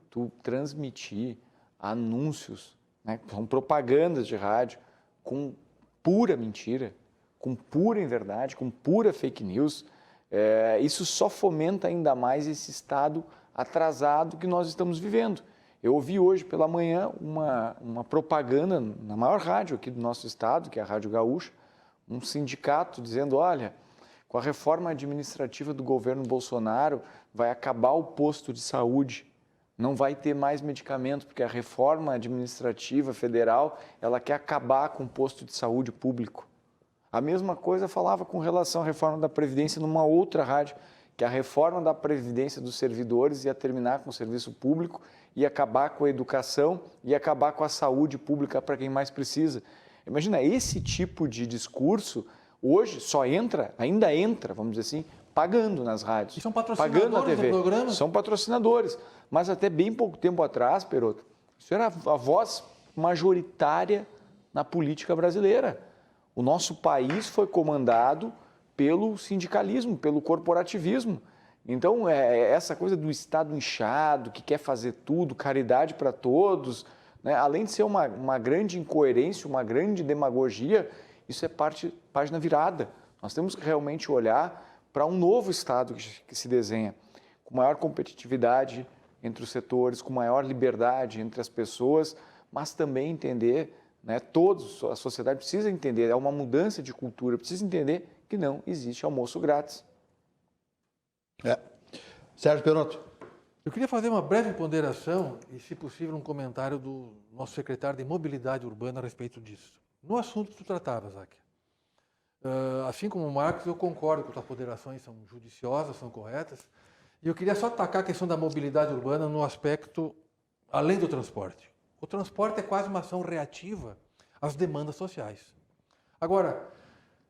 tu transmitir anúncios, né, são propagandas de rádio, com pura mentira, com pura inverdade, com pura fake news, isso só fomenta ainda mais esse estado atrasado que nós estamos vivendo. Eu ouvi hoje pela manhã uma propaganda na maior rádio aqui do nosso estado, que é a Rádio Gaúcha, um sindicato dizendo, olha, com a reforma administrativa do governo Bolsonaro vai acabar o posto de saúde, não vai ter mais medicamento, porque a reforma administrativa federal, ela quer acabar com o posto de saúde público. A mesma coisa falava com relação à reforma da Previdência numa outra rádio, que a reforma da Previdência dos servidores ia terminar com o serviço público, ia acabar com a educação, ia acabar com a saúde pública para quem mais precisa. Imagina, esse tipo de discurso hoje ainda entra, vamos dizer assim, pagando nas rádios. E são patrocinadores pagando na TV. do programa? São patrocinadores. Mas até bem pouco tempo atrás, Perotto, isso era a voz majoritária na política brasileira. O nosso país foi comandado pelo sindicalismo, pelo corporativismo. Então, essa coisa do Estado inchado, que quer fazer tudo, caridade para todos, né? Além de ser uma grande incoerência, uma grande demagogia, isso é página virada. Nós temos que realmente olhar para um novo Estado que se desenha, com maior competitividade entre os setores, com maior liberdade entre as pessoas, mas também entender né? Todos, a sociedade precisa entender, é uma mudança de cultura, precisa entender que não existe almoço grátis. Sérgio Perotto. Eu queria fazer uma breve ponderação e, se possível, um comentário do nosso secretário de Mobilidade Urbana a respeito disso. No assunto que tu tratavas, Záquia. Assim como o Marcos, eu concordo que as tuas ponderações são judiciosas, são corretas. E eu queria só atacar a questão da mobilidade urbana no aspecto além do transporte. O transporte é quase uma ação reativa às demandas sociais. Agora,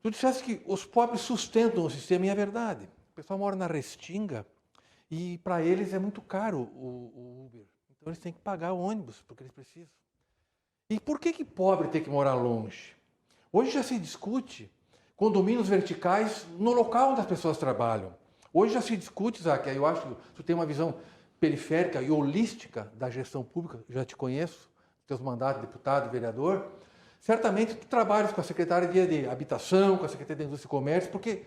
tu disseste que os pobres sustentam o sistema e é verdade. O pessoal mora na Restinga e para eles é muito caro o Uber. Então eles têm que pagar o ônibus porque eles precisam. E por que pobre tem que morar longe? Hoje já se discute condomínios verticais no local onde as pessoas trabalham. Hoje já se discute, Záquia, eu acho que tu tem uma visão periférica e holística da gestão pública, já te conheço, teus mandatos de deputado e vereador. Certamente tu trabalhas com a Secretaria de Habitação, com a Secretaria de Indústria e Comércio, porque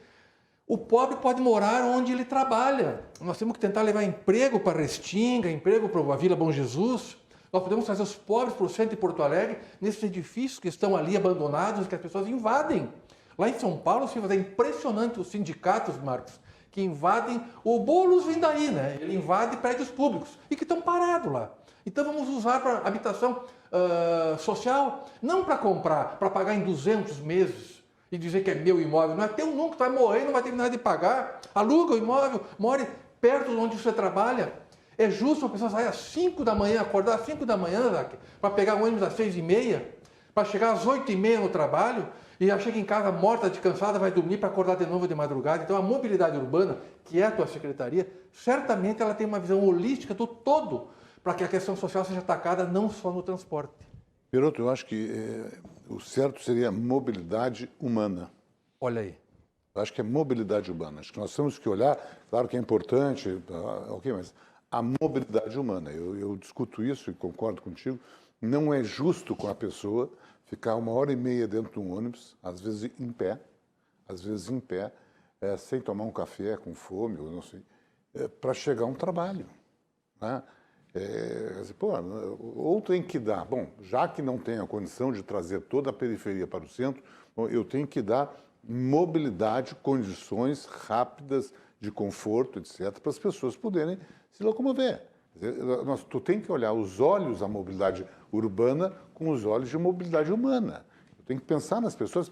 o pobre pode morar onde ele trabalha. Nós temos que tentar levar emprego para Restinga, emprego para a Vila Bom Jesus. Nós podemos trazer os pobres para o centro de Porto Alegre, nesses edifícios que estão ali abandonados, que as pessoas invadem. Lá em São Paulo, é impressionante os sindicatos, Marcos, que invadem, o Boulos vem daí, né? Ele invade prédios públicos e que estão parados lá. Então vamos usar para habitação social, não para comprar, para pagar em 200 meses e dizer que é meu imóvel. Não é teu nunca, tu vai morrer, não vai ter nada de pagar. Aluga o imóvel, more perto de onde você trabalha. É justo uma pessoa sair às 5 da manhã, acordar às 5 da manhã, para pegar o ônibus às 6h30, para chegar às 8h30 no trabalho, e já chega em casa morta, de cansada, vai dormir para acordar de novo de madrugada. Então a mobilidade urbana, que é a tua secretaria, certamente ela tem uma visão holística do todo, para que a questão social seja atacada não só no transporte. Perotto, eu acho que o certo seria mobilidade humana. Olha aí. Eu acho que é mobilidade urbana. Acho que nós temos que olhar, claro que é importante, ok, mas a mobilidade humana. Eu discuto isso e concordo contigo. Não é justo com a pessoa ficar 1h30 dentro de um ônibus, às vezes em pé, sem tomar um café, com fome, ou não sei, para chegar a um trabalho. Né? Ou tem que dar, bom, já que não tem a condição de trazer toda a periferia para o centro, bom, eu tenho que dar mobilidade, condições rápidas de conforto, etc., para as pessoas poderem se locomover. Tu tem que olhar os olhos da mobilidade urbana com os olhos de mobilidade humana. Tu tem que pensar nas pessoas.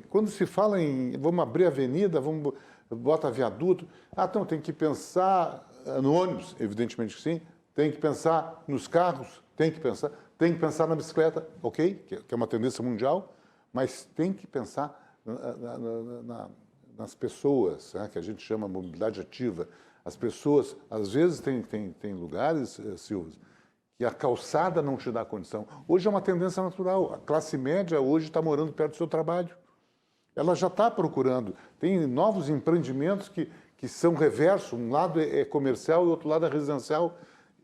Quando se fala em vamos abrir a avenida, vamos botar viaduto, então tem que pensar no ônibus, evidentemente que sim, tem que pensar nos carros, tem que pensar na bicicleta, ok, que é uma tendência mundial, mas tem que pensar nas pessoas, né, que a gente chama mobilidade ativa. As pessoas, às vezes, tem lugares, Silvio, que a calçada não te dá condição. Hoje é uma tendência natural. A classe média hoje está morando perto do seu trabalho. Ela já está procurando. Tem novos empreendimentos que são reverso. Um lado é comercial e o outro lado é residencial.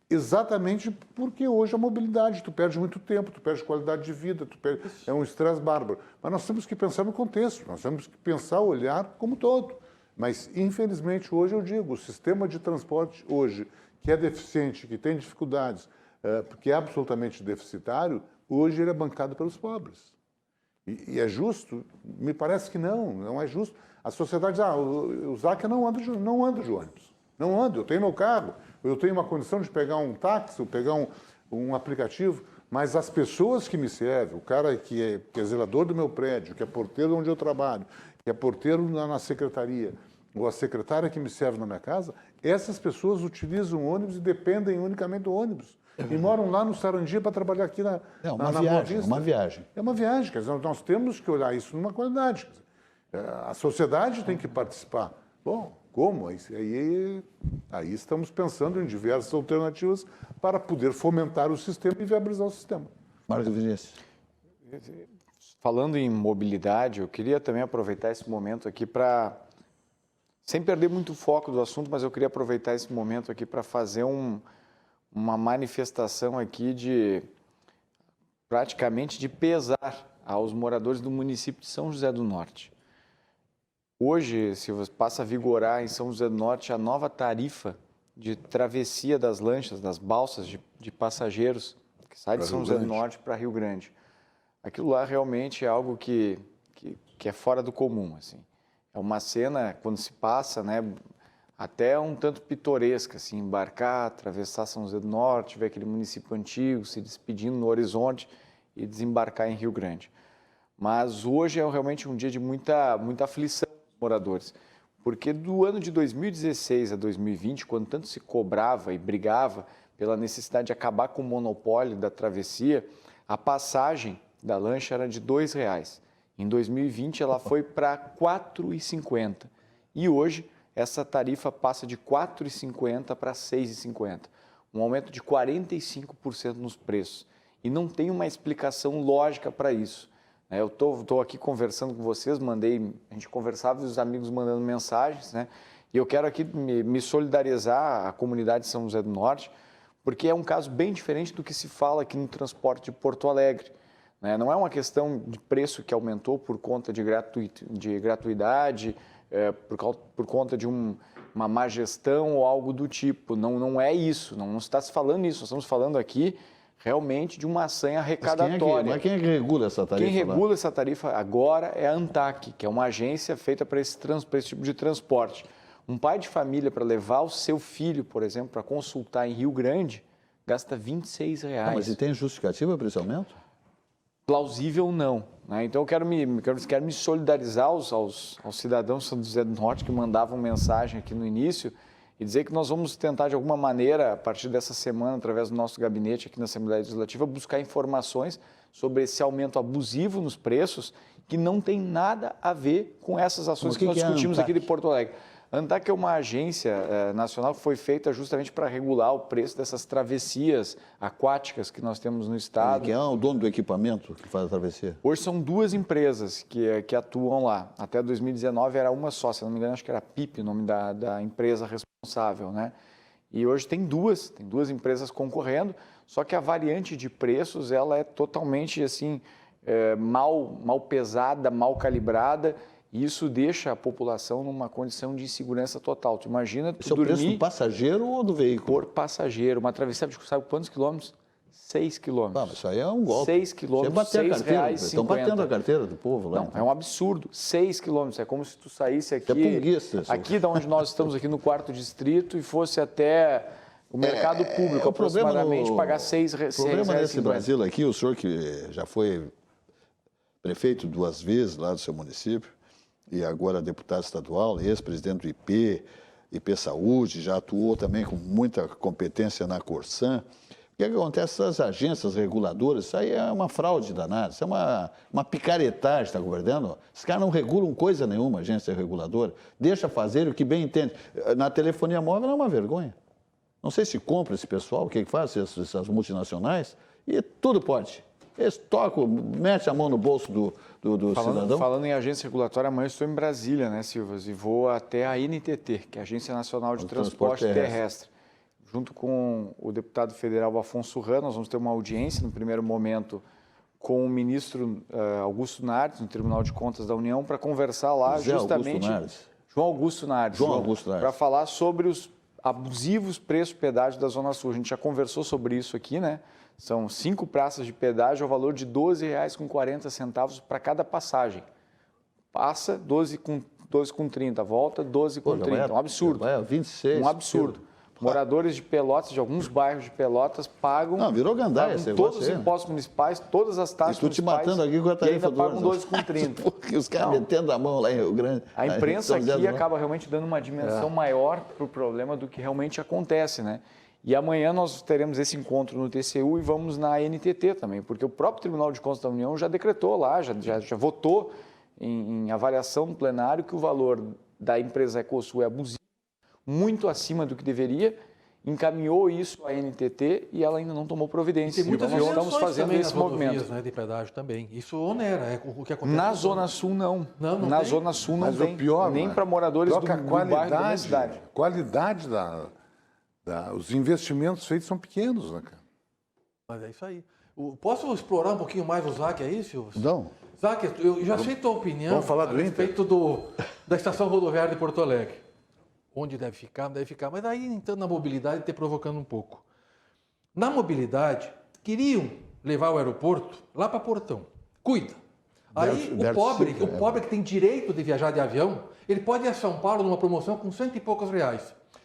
Exatamente porque hoje a mobilidade, tu perde muito tempo, tu perde qualidade de vida, é um estresse bárbaro. Mas nós temos que pensar no contexto, nós temos que pensar, olhar como todo. Mas, infelizmente, hoje eu digo, o sistema de transporte hoje, que é deficiente, que tem dificuldades, porque é absolutamente deficitário, hoje ele é bancado pelos pobres. E é justo? Me parece que não é justo. A sociedade diz, o Záquia não anda de ônibus. Não ando, eu tenho meu carro, eu tenho uma condição de pegar um táxi, ou pegar um aplicativo, mas as pessoas que me servem, o cara que é zelador do meu prédio, que é porteiro onde eu trabalho, que é porteiro na secretaria, ou a secretária que me serve na minha casa, essas pessoas utilizam o ônibus e dependem unicamente do ônibus. E moram lá no Sarandi para trabalhar aqui na Boa Vista. É uma viagem. É uma viagem, quer dizer, nós temos que olhar isso numa qualidade. A sociedade tem que participar. Bom, como? Aí estamos pensando em diversas alternativas para poder fomentar o sistema e viabilizar o sistema. Marcos Vinícius. Falando em mobilidade, eu queria também aproveitar esse momento aqui para, sem perder muito o foco do assunto, mas eu queria aproveitar esse momento aqui para fazer uma manifestação aqui praticamente de pesar aos moradores do município de São José do Norte. Hoje, Silvio, passa a vigorar em São José do Norte a nova tarifa de travessia das lanchas, das balsas de passageiros, que sai de São José do Norte para Rio Grande. aquilo lá realmente é algo que é fora do comum, assim. É uma cena, quando se passa, né, até um tanto pitoresca, assim, embarcar, atravessar São José do Norte, ver aquele município antigo, se despedindo no horizonte e desembarcar em Rio Grande. Mas hoje é realmente um dia de muita aflição dos moradores, porque do ano de 2016 a 2020, quando tanto se cobrava e brigava pela necessidade de acabar com o monopólio da travessia, a passagem da lancha era de R$ 2,00. Em 2020, ela foi para R$ 4,50. E hoje, essa tarifa passa de R$ 4,50 para R$ 6,50. Um aumento de 45% nos preços. E não tem uma explicação lógica para isso. Eu estou aqui conversando com vocês, a gente conversava e os amigos mandando mensagens, né? E eu quero aqui me solidarizar à comunidade de São José do Norte, porque é um caso bem diferente do que se fala aqui no transporte de Porto Alegre. Não é uma questão de preço que aumentou por conta de gratuidade, por conta de uma má gestão ou algo do tipo. Não é isso, não está se falando isso. Nós estamos falando aqui realmente de uma ação arrecadatória. Mas quem é que regula essa tarifa? Quem regula essa tarifa agora é a ANTAQ, que é uma agência feita para esse tipo de transporte. Um pai de família, para levar o seu filho, por exemplo, para consultar em Rio Grande, gasta R$ 26,00. Mas e tem justificativa para esse aumento? Plausível não. Então eu quero me solidarizar aos cidadãos de São José do Norte que mandavam mensagem aqui no início e dizer que nós vamos tentar de alguma maneira, a partir dessa semana, através do nosso gabinete aqui na Assembleia Legislativa, buscar informações sobre esse aumento abusivo nos preços que não tem nada a ver com essas ações que nós discutimos aqui de Porto Alegre. A ANTAQ é uma agência nacional que foi feita justamente para regular o preço dessas travessias aquáticas que nós temos no estado. Quem é o dono do equipamento que faz a travessia? Hoje são duas empresas que atuam lá. Até 2019 era uma só, se não me engano, acho que era a PIP, o nome da empresa responsável, né? E hoje tem duas empresas concorrendo, só que a variante de preços ela é totalmente assim, mal pesada, mal calibrada. E isso deixa a população numa condição de insegurança total. Tu imagina tu dormir... Esse é o preço do passageiro ou do veículo? Por passageiro. Uma travessia, sabe quantos quilômetros? 6 quilômetros. Mas isso aí é um golpe. 6 quilômetros, R$6,50. Estão batendo a carteira do povo lá. Não, é um absurdo. 6 quilômetros. É como se tu saísse aqui... É punguista. Aqui da onde nós estamos, aqui no 4º distrito, e fosse até o mercado público, aproximadamente, pagar R$6,50. O problema nesse Brasil aqui, o senhor que já foi prefeito 2 vezes lá do seu município, e agora deputado estadual, ex-presidente do IP Saúde, já atuou também com muita competência na Corsan. O que acontece? Essas agências reguladoras, isso aí é uma fraude danada, isso é uma picaretagem, está governando. Esses caras não regulam coisa nenhuma, agência reguladora, deixa fazer o que bem entende. Na telefonia móvel é uma vergonha. Não sei se compra esse pessoal, o que faz, essas multinacionais, e tudo pode. Eles tocam, mete a mão no bolso do cidadão. Falando em agência regulatória, amanhã eu estou em Brasília, né, Silvas? E vou até a NTT, que é a Agência Nacional de Transporte Terrestre. Junto com o deputado federal Afonso Ramos, nós vamos ter uma audiência, no primeiro momento, com o ministro Augusto Nardes, no Tribunal de Contas da União, para conversar lá justamente... João Augusto Nardes. Para falar sobre os abusivos preços de pedágio da Zona Sul. A gente já conversou sobre isso aqui, né? São 5 praças de pedágio ao valor de R$ 12,40 para cada passagem. Passa, 12,30, volta, 12,30. Um absurdo. Vai a 26. Um absurdo. Moradores de Pelotas, de alguns bairros de Pelotas, pagam... Não, virou gandaia esse todos os impostos municipais, todas as taxas municipais. E tu te matando aqui com a tarifa e ainda pagam 12,30. Porque os caras metendo a mão lá em Rio Grande. A imprensa aqui acaba realmente dando uma dimensão maior para o problema do que realmente acontece, né? E amanhã nós teremos esse encontro no TCU e vamos na NTT também, porque o próprio Tribunal de Contas da União já decretou lá, já votou em avaliação no plenário que o valor da empresa Ecosul é abusivo, muito acima do que deveria, encaminhou isso à NTT e ela ainda não tomou providência. E tem muitas nós estamos fazendo esse movimento. Né, de pedágio também. Isso onera, o que acontece. Na Zona Sul não. Na Zona Sul não tem. Nem para moradores do bairro da minha cidade. A qualidade os investimentos feitos são pequenos, né, cara? Mas é isso aí. Posso explorar um pouquinho mais o ZAC aí, Silvio? Não. ZAC, eu já sei tua opinião a respeito da estação rodoviária de Porto Alegre. Onde deve ficar, mas aí entrando na mobilidade, te provocando um pouco. Na mobilidade, queriam levar o aeroporto lá para Portão. cuida. Aí o pobre que tem direito de viajar de avião, ele pode ir a São Paulo numa promoção com R$100 e poucos.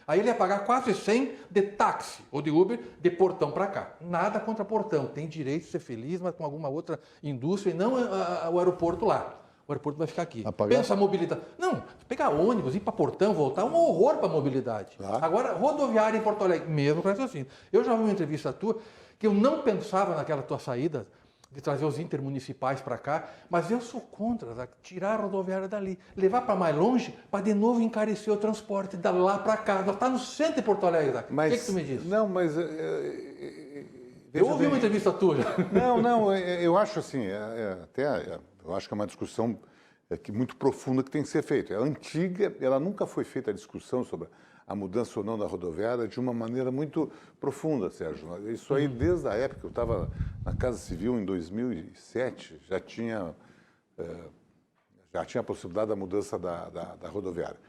Aí ele ia pagar quase 100 de táxi ou de Uber de Portão para cá. Nada contra Portão, tem direito de ser feliz, mas com alguma outra indústria e não o aeroporto lá. O aeroporto vai ficar aqui. Pensa a mobilidade. Não, pegar ônibus, ir para Portão, voltar, é um horror para a mobilidade. Agora, rodoviária em Porto Alegre, mesmo com raciocínio. Eu já vi uma entrevista tua que eu não pensava naquela tua saída de trazer os intermunicipais para cá, mas eu sou contra, Zac, tirar a rodoviária dali, levar para mais longe, para de novo encarecer o transporte da lá para cá. Nós estamos no centro de Porto Alegre, Zac. O que tu me diz? Não, mas... eu ouvi uma entrevista tua. Não, eu acho assim, eu acho que é uma discussão muito profunda que tem que ser feita. É antiga, ela nunca foi feita a discussão sobre a mudança ou não da rodoviária de uma maneira muito profunda, Sérgio. Isso aí, desde a época que eu estava na Casa Civil, em 2007, já tinha a possibilidade da mudança da rodoviária.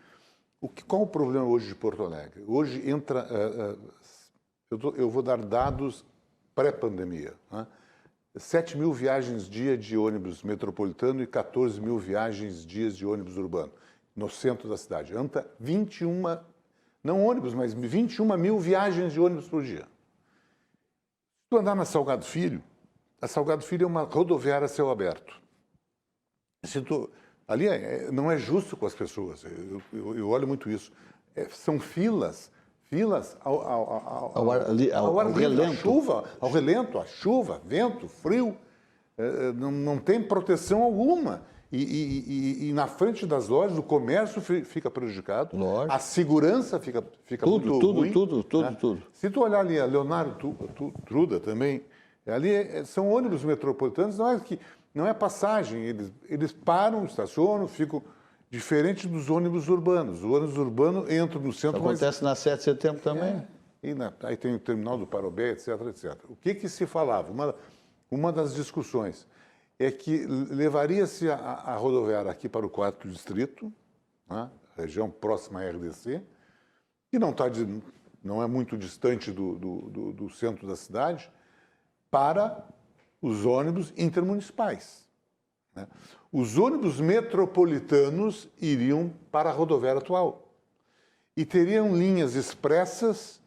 Qual o problema hoje de Porto Alegre? Hoje entra... eu vou dar dados pré-pandemia. Né? 7 mil viagens dia de ônibus metropolitano e 14 mil viagens dias de ônibus urbano, no centro da cidade. Entra 21... Não ônibus, mas 21 mil viagens de ônibus por dia. Se tu andar na Salgado Filho, a Salgado Filho é uma rodoviária a céu aberto. Ali não é justo com as pessoas, eu olho muito isso. São filas ao ar livre, ao relento, a chuva, vento, frio, não tem proteção alguma. E na frente das lojas, o comércio fica prejudicado, a segurança fica muito ruim. Tudo. Se tu olhar ali a Leonardo Truda também, ali são ônibus metropolitanos, não é passagem, eles param, estacionam, ficam diferente dos ônibus urbanos. O ônibus urbano entra no centro... Acontece na 7 de setembro também. Aí tem o terminal do Parobé, etc. O que se falava? Uma das discussões é que levaria-se a rodoviária aqui para o 4º distrito, né, região próxima à RDC, que não é muito distante do centro da cidade, para os ônibus intermunicipais. Né? Os ônibus metropolitanos iriam para a rodoviária atual e teriam linhas expressas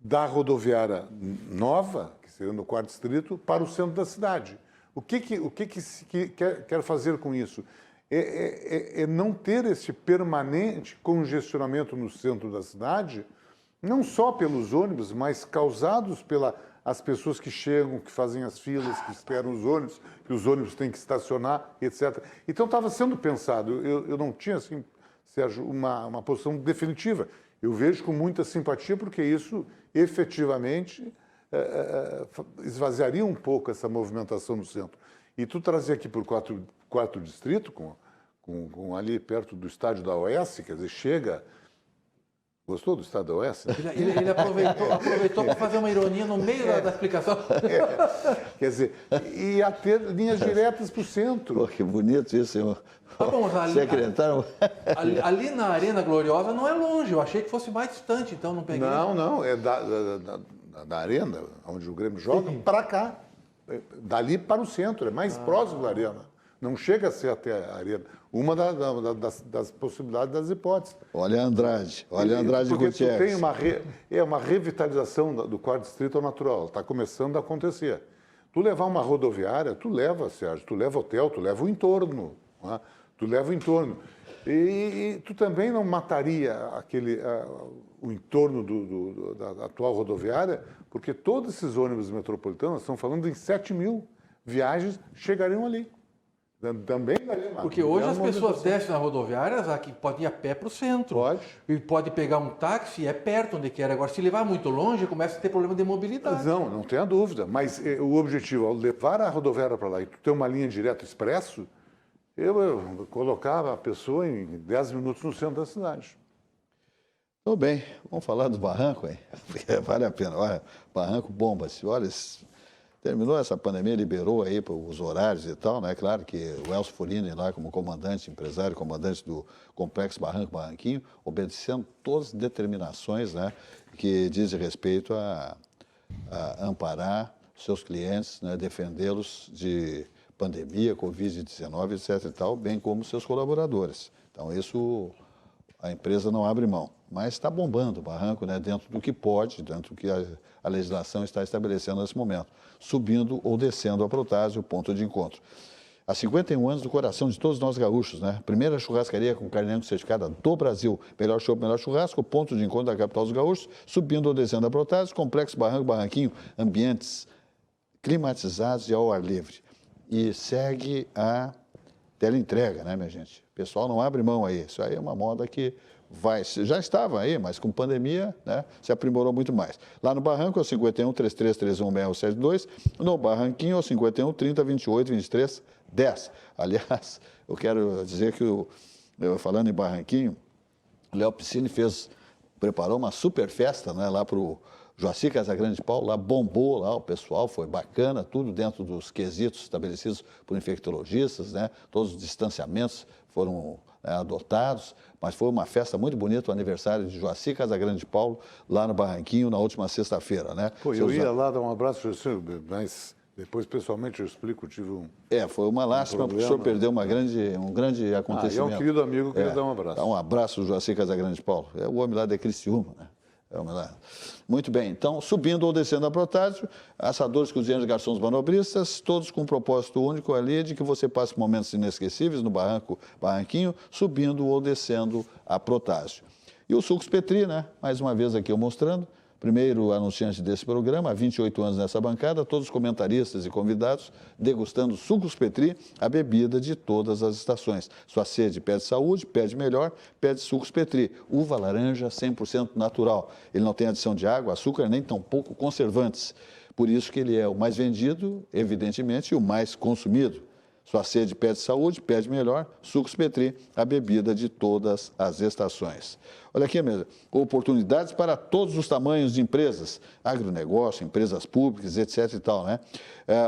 da rodoviária nova, que seria no 4º distrito, para o centro da cidade. O que se quer fazer com isso? É não ter esse permanente congestionamento no centro da cidade, não só pelos ônibus, mas causados pelas pessoas que chegam, que fazem as filas, que esperam os ônibus, que os ônibus têm que estacionar, etc. Então estava sendo pensado, eu não tinha, assim, Sérgio, uma posição definitiva. Eu vejo com muita simpatia, porque isso efetivamente... esvaziaria um pouco essa movimentação no centro. E tu trazer aqui para o 4º distrito, com ali perto do estádio da OS, quer dizer, chega... Gostou do estádio da OS? Ele aproveitou para fazer uma ironia no meio da explicação. Quer dizer, ia ter linhas diretas para o centro. Pô, que bonito isso, senhor. Secretário. Ali na Arena Gloriosa não é longe, eu achei que fosse mais distante, então não peguei. Não, é da Arena, onde o Grêmio joga, para cá. Dali para o centro, é mais próximo da Arena. Não chega a ser até a Arena. Uma das possibilidades, das hipóteses. Olha Andrade Gutierrez. Porque tu tem uma revitalização do 4º distrito natural, está começando a acontecer. Tu levar uma rodoviária, tu leva, Sérgio, tu leva hotel, tu leva o entorno. Né? Tu leva o entorno. E tu também não mataria o entorno da atual rodoviária, porque todos esses ônibus metropolitanos, estão falando em 7 mil viagens, chegariam ali. Também daria uma... Porque hoje as pessoas descem na rodoviária, que pode ir a pé para o centro. Pode. E pode pegar um táxi, é perto onde quer. Agora, se levar muito longe, começa a ter problema de mobilidade. Não tenha dúvida. Mas o objetivo, ao levar a rodoviária para lá e tu ter uma linha direta expresso, eu colocava a pessoa em 10 minutos no centro da cidade. Tudo bem, vamos falar do Barranco, hein? Vale a pena. Olha, Barranco bomba-se. Olha, terminou essa pandemia, liberou aí os horários e tal, né? Claro que o Elcio Folini lá como comandante, empresário, comandante do Complexo Barranquinho, obedecendo todas as determinações, né? Que dizem respeito a amparar seus clientes, né? Defendê-los de pandemia, Covid-19, etc. e tal, bem como seus colaboradores. Então, isso a empresa não abre mão. Mas está bombando o barranco, né, dentro do que pode, dentro do que a legislação está estabelecendo nesse momento, subindo ou descendo a Protásio, o ponto de encontro. Há 51 anos do coração de todos nós gaúchos, né? Primeira churrascaria com carne angus certificada do Brasil. Melhor chopp, melhor churrasco, ponto de encontro da capital dos gaúchos, subindo ou descendo a Protásio, complexo barranco, barranquinho, ambientes climatizados e ao ar livre. E segue a teleentrega, né, minha gente? O pessoal não abre mão aí. Isso aí é uma moda que já estava aí, mas com pandemia, né, se aprimorou muito mais. Lá no Barranco é o 51 3331 6172, no Barranquinho é o 51 30 28 23 10. Aliás, eu quero dizer que, falando em Barranquinho, o Léo Piscine preparou uma super festa, né, lá para o Joaci Casagrande Paulo, lá bombou, lá o pessoal, foi bacana, tudo dentro dos quesitos estabelecidos por infectologistas, né, todos os distanciamentos foram adotados, mas foi uma festa muito bonita, o aniversário de Joaci Casagrande Paulo, lá no Barranquinho, na última sexta-feira, né? Pô, eu ia lá dar um abraço, mas depois, pessoalmente, eu explico, eu tive um... foi uma lástima, porque o senhor perdeu um grande acontecimento. É um querido amigo, eu queria dar um abraço. Dá um abraço, Joaci Casagrande Paulo. É o homem lá de Criciúma, né? Muito bem, então, subindo ou descendo a Protásio, assadores, cozinheiros, garçons, manobristas, todos com um propósito único ali de que você passe momentos inesquecíveis no barranquinho, subindo ou descendo a Protásio. E o Sucos Petri, né? Mais uma vez aqui eu mostrando, primeiro anunciante desse programa, há 28 anos nessa bancada, todos os comentaristas e convidados degustando Sucos Petri, a bebida de todas as estações. Sua sede pede saúde, pede melhor, pede Sucos Petri. Uva laranja 100% natural. Ele não tem adição de água, açúcar, nem tampouco conservantes. Por isso que ele é o mais vendido, evidentemente, e o mais consumido. Sua sede pede saúde, pede melhor, Sucos Petri, a bebida de todas as estações. Olha aqui mesmo, oportunidades para todos os tamanhos de empresas, agronegócio, empresas públicas, etc. e tal, né?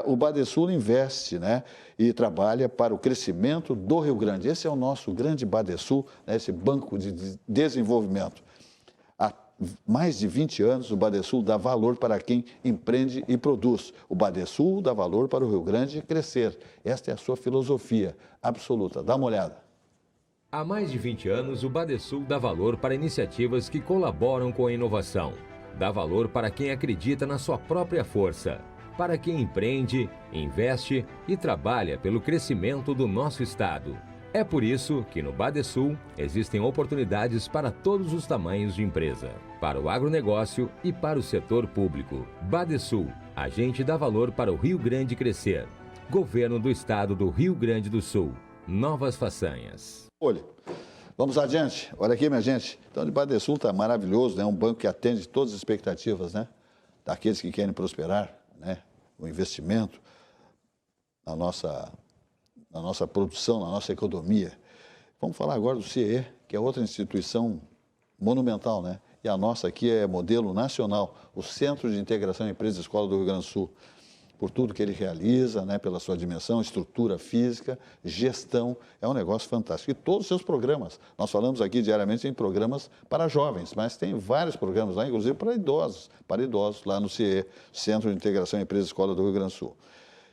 O Badesul investe, né, e trabalha para o crescimento do Rio Grande. Esse é o nosso grande Badesul, né, esse banco de desenvolvimento. Há mais de 20 anos, o Badesul dá valor para quem empreende e produz. O Badesul dá valor para o Rio Grande crescer. Esta é a sua filosofia absoluta. Dá uma olhada. Há mais de 20 anos, o Badesul dá valor para iniciativas que colaboram com a inovação. Dá valor para quem acredita na sua própria força. Para quem empreende, investe e trabalha pelo crescimento do nosso estado. É por isso que no Badesul existem oportunidades para todos os tamanhos de empresa, para o agronegócio e para o setor público. Badesul, a gente dá valor para o Rio Grande crescer. Governo do Estado do Rio Grande do Sul. Novas façanhas. Olha, vamos adiante. Olha aqui, minha gente. Então, o Badesul está maravilhoso, né? Um banco que atende todas as expectativas, né? Daqueles que querem prosperar, né? O investimento na nossa produção, na nossa economia. Vamos falar agora do CIE, que é outra instituição monumental, né? E a nossa aqui é modelo nacional, o Centro de Integração Empresa e Escola do Rio Grande do Sul. Por tudo que ele realiza, né? Pela sua dimensão, estrutura física, gestão, é um negócio fantástico. E todos os seus programas, nós falamos aqui diariamente em programas para jovens, mas tem vários programas lá, inclusive para idosos lá no CIE, Centro de Integração Empresa e Escola do Rio Grande do Sul.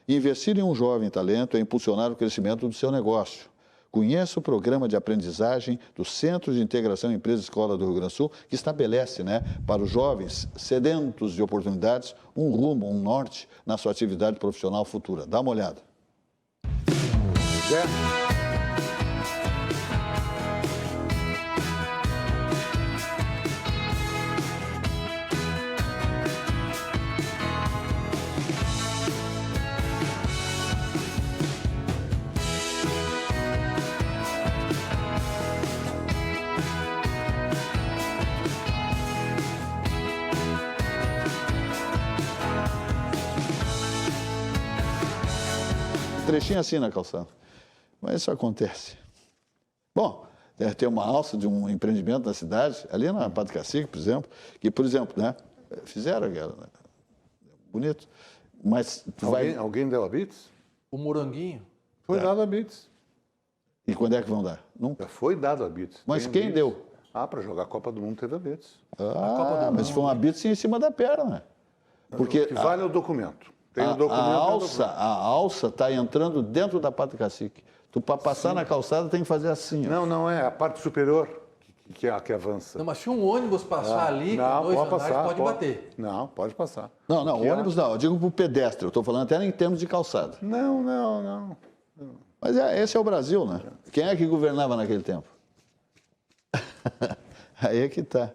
Investir em um jovem talento é impulsionar o crescimento do seu negócio. Conheça o programa de aprendizagem do Centro de Integração Empresa e Escola do Rio Grande do Sul, que estabelece, né, para os jovens sedentos de oportunidades um rumo, um norte na sua atividade profissional futura. Dá uma olhada. Trechinho assim na calçada. Mas isso acontece. Bom, deve ter uma alça de um empreendimento na cidade, ali na Padre Cacique, por exemplo, né? Fizeram aquela, né? Bonito. Mas Alguém deu a Bits? O Moranguinho. Foi dado a Bits. E quando é que vão dar? Nunca. Já foi dado a Bits. Mas Tem quem Bits. deu? Para jogar a Copa do Mundo teve a Bits. Mas foi uma bits em cima da perna. Porque O que vale é o documento. Tem o documento. A alça está entrando dentro da pata cacique. Tu, para passar na calçada, tem que fazer assim. Ó. Não é a parte superior que avança. Não, mas se um ônibus passar ali, com dois andares, pode bater. Não, pode passar. Não, Aqui, ônibus não. Eu digo para o pedestre. Eu estou falando até em termos de calçada. Não. Mas esse é o Brasil, né? Quem é que governava naquele tempo? Aí é que tá.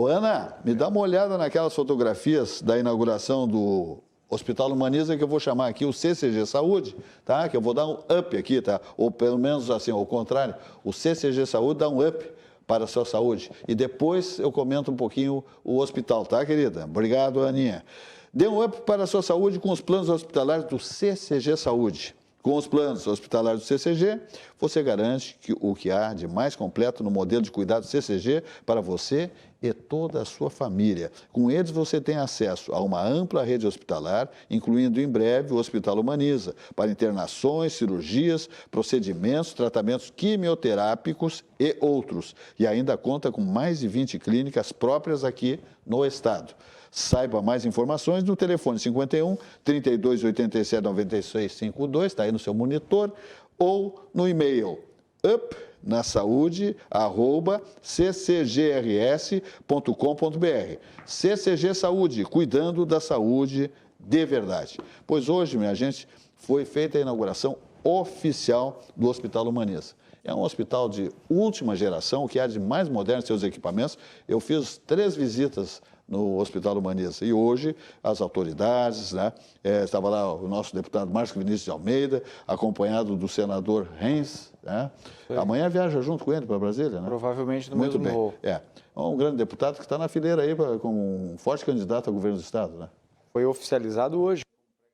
Ana, me dá uma olhada naquelas fotografias da inauguração do Hospital Humaniza, que eu vou chamar aqui o CCG Saúde, tá? Que eu vou dar um up aqui, tá? Ou pelo menos assim, ao contrário, o CCG Saúde dá um up para a sua saúde. E depois eu comento um pouquinho o hospital, tá, querida? Obrigado, Aninha. Dê um up para a sua saúde com os planos hospitalares do CCG Saúde. Com os planos hospitalares do CCG, você garante o que há de mais completo no modelo de cuidado CCG para você e toda a sua família. Com eles, você tem acesso a uma ampla rede hospitalar, incluindo em breve o Hospital Humaniza, para internações, cirurgias, procedimentos, tratamentos quimioterápicos e outros. E ainda conta com mais de 20 clínicas próprias aqui no estado. Saiba mais informações no telefone 51 3287 9652, está aí no seu monitor, ou no e-mail upnasaude@ccgrs.com.br. CCG Saúde, cuidando da saúde de verdade. Pois hoje, minha gente, foi feita a inauguração oficial do Hospital Humaniza. É um hospital de última geração, o que há de mais moderno em seus equipamentos. Eu fiz 3 visitas no Hospital Humaniza. E hoje, as autoridades, né? Estava lá o nosso deputado Márcio Vinícius de Almeida, acompanhado do senador Renz, né? Amanhã viaja junto com ele para Brasília, né? Provavelmente no Muito mesmo bem. voo. É um grande deputado que está na fileira aí como um forte candidato ao governo do Estado, né? Foi oficializado hoje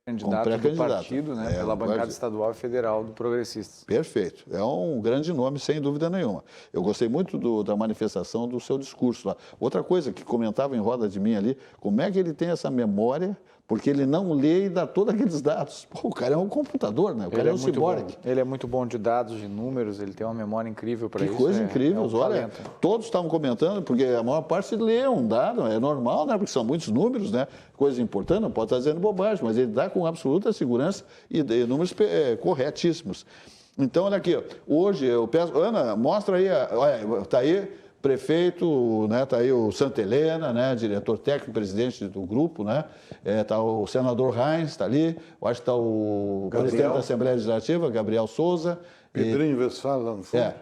candidato do pré-candidato. partido, né, pela bancada estadual e federal do Progressistas. Perfeito. É um grande nome, sem dúvida nenhuma. Eu gostei muito da manifestação do seu discurso lá. Outra coisa que comentava em roda de mim ali, como é que ele tem essa memória, porque ele não lê e dá todos aqueles dados. Pô, o cara é um computador, né? O cara é um ciborgue. Ele é muito bom de dados, de números, ele tem uma memória incrível para isso. Que coisa incrível. Olha, talento. todos estavam comentando, porque a maior parte lê um dado, é normal, né? Porque são muitos números, né? Coisa importante, não pode estar dizendo bobagem, mas ele dá com absoluta segurança e números corretíssimos. Então, olha aqui, ó, hoje eu peço... Ana, mostra aí, olha, está aí... Prefeito, né, tá aí o Santa Helena, né, diretor técnico, presidente do grupo, né, tá o senador Reins, está ali, eu acho que está o presidente da Assembleia Legislativa, Gabriel Souza. Pedrinho Westphal lá no fundo.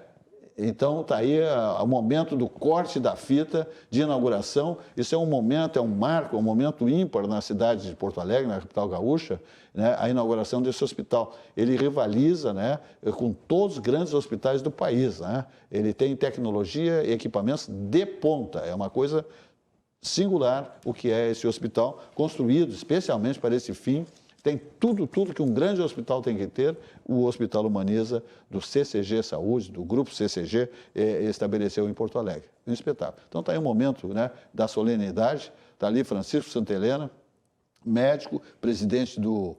Então está aí o momento do corte da fita de inauguração. Isso é um momento, é um marco, é um momento ímpar na cidade de Porto Alegre, na capital gaúcha, né, a inauguração desse hospital. Ele rivaliza, né, com todos os grandes hospitais do país, né? Ele tem tecnologia e equipamentos de ponta. É uma coisa singular o que é esse hospital, construído especialmente para esse fim. Tem tudo que um grande hospital tem que ter, o Hospital Humaniza, do CCG Saúde, do Grupo CCG, estabeleceu em Porto Alegre. Um espetáculo. Então está aí um momento, né, da solenidade, está ali Francisco Santa Helena, médico, presidente do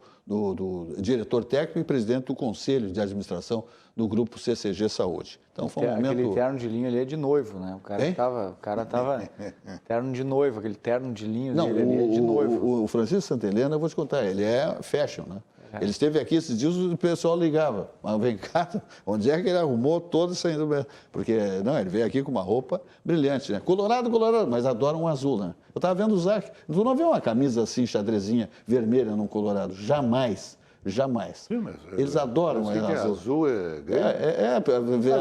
diretor técnico e presidente do Conselho de Administração do Grupo CCG Saúde. Então foi um momento... Aquele terno de linho ali é de noivo, né? O cara tava terno de noivo, aquele terno de linho dele ali é de noivo. O Francisco Santa Helena, eu vou te contar, ele é fashion, né? Ele esteve aqui esses dias, o pessoal ligava, mas vem cá, onde é que ele arrumou todo saindo? Porque, não, ele veio aqui com uma roupa brilhante, né? Colorado, mas adora um azul, né? Eu estava vendo o Zac, tu não vê uma camisa assim, xadrezinha, vermelha num colorado, jamais. Sim, mas eles adoram mas azul. Azul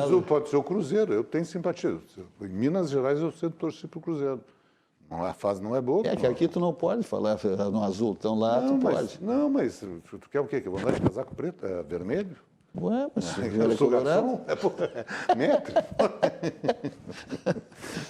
azul pode ser o Cruzeiro, eu tenho simpatia. Em Minas Gerais eu sempre torci para o Cruzeiro. A fase não é boa. Que aqui tu não pode falar no azul, então lá tu pode. Não, mas tu quer o quê? Que eu vou andar de casaco preto, vermelho? Ué, mas eu sou garçom? Mestre?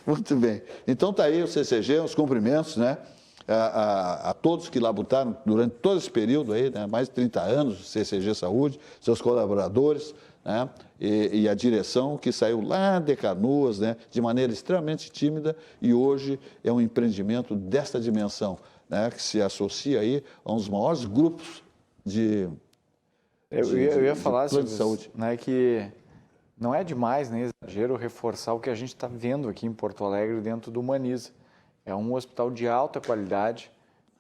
Muito bem. Então está aí o CCG, os cumprimentos, né? A todos que labutaram durante todo esse período aí, né? Mais de 30 anos, o CCG Saúde, seus colaboradores, né? E a direção que saiu lá de Canoas, né? De maneira extremamente tímida, e hoje é um empreendimento desta dimensão, né? Que se associa aí a um dos maiores grupos de ia falar, plano de saúde, né, que não é demais, nem exagero, reforçar o que a gente está vendo aqui em Porto Alegre dentro do Humaniza. É um hospital de alta qualidade,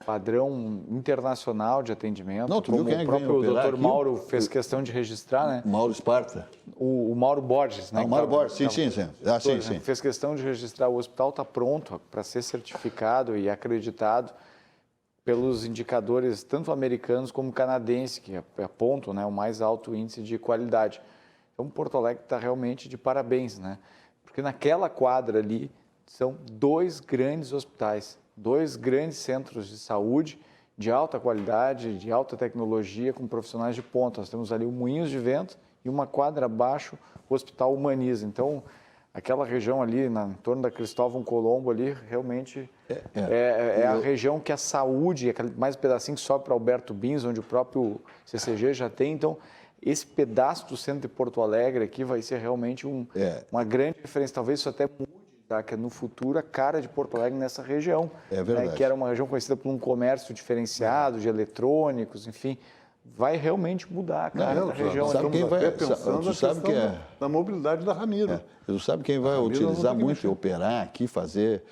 padrão internacional de atendimento. Não, tu viu como quem é o que vem próprio operar Dr. aqui? Mauro fez questão de registrar, né? Mauro Esparta. O Mauro Borges, né? Ah, o Mauro Borges, sim. Ah, sim. Fez questão de registrar. O hospital está pronto para ser certificado e acreditado pelos indicadores tanto americanos como canadenses, que apontam, né, o mais alto índice de qualidade. Então, Porto Alegre está realmente de parabéns, né? Porque naquela quadra ali são 2 grandes hospitais, 2 grandes centros de saúde de alta qualidade, de alta tecnologia, com profissionais de ponta. Nós temos ali o Moinhos de Vento e uma quadra abaixo o Hospital Humaniza. Então, aquela região ali, em torno da Cristóvão Colombo ali, realmente é a região que a saúde, aquele mais pedacinho que sobe para Alberto Bins, onde o próprio CCG já tem. Então, esse pedaço do centro de Porto Alegre aqui vai ser realmente uma grande referência. Talvez isso até mude, tá? Que é no futuro a cara de Porto Alegre nessa região. É verdade. Né? Que era uma região conhecida por um comércio diferenciado, de eletrônicos, enfim. Vai realmente mudar a cara da região. Sabe quem vai? Pensando Tu sabe que na mobilidade da Ramiro. Tu sabe quem vai utilizar muito e operar aqui, fazer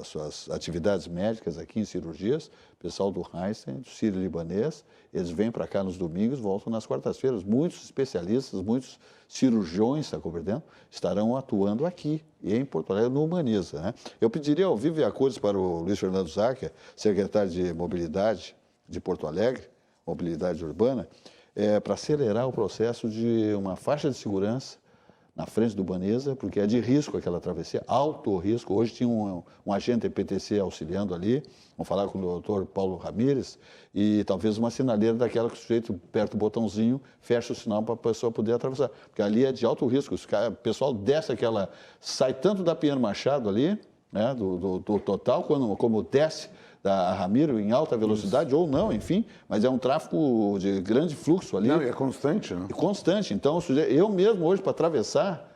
suas atividades médicas aqui em cirurgias? O pessoal do Einstein, do Sírio-Libanês, eles vêm para cá nos domingos, voltam nas quartas-feiras. Muitos especialistas, muitos cirurgiões, está compreendendo? Estarão atuando aqui e em Porto Alegre, no Humaniza, né? Eu pediria ao vivo e a cores para o Luiz Fernando Zacchia, secretário de Mobilidade de Porto Alegre, mobilidade urbana, para acelerar o processo de uma faixa de segurança na frente do Humaniza, porque é de risco aquela travessia, alto risco. Hoje tinha um agente EPTC auxiliando ali, vamos falar com o doutor Paulo Ramírez, e talvez uma sinaleira daquela que o sujeito, perto do botãozinho, fecha o sinal para a pessoa poder atravessar, porque ali é de alto risco. O pessoal desce aquela, sai tanto da Pinheiro Machado ali, né, do total, como desce da Ramiro em alta velocidade, ou não, enfim, mas é um tráfego de grande fluxo ali. Não, e é constante, né? Constante. Então, eu mesmo hoje, para atravessar,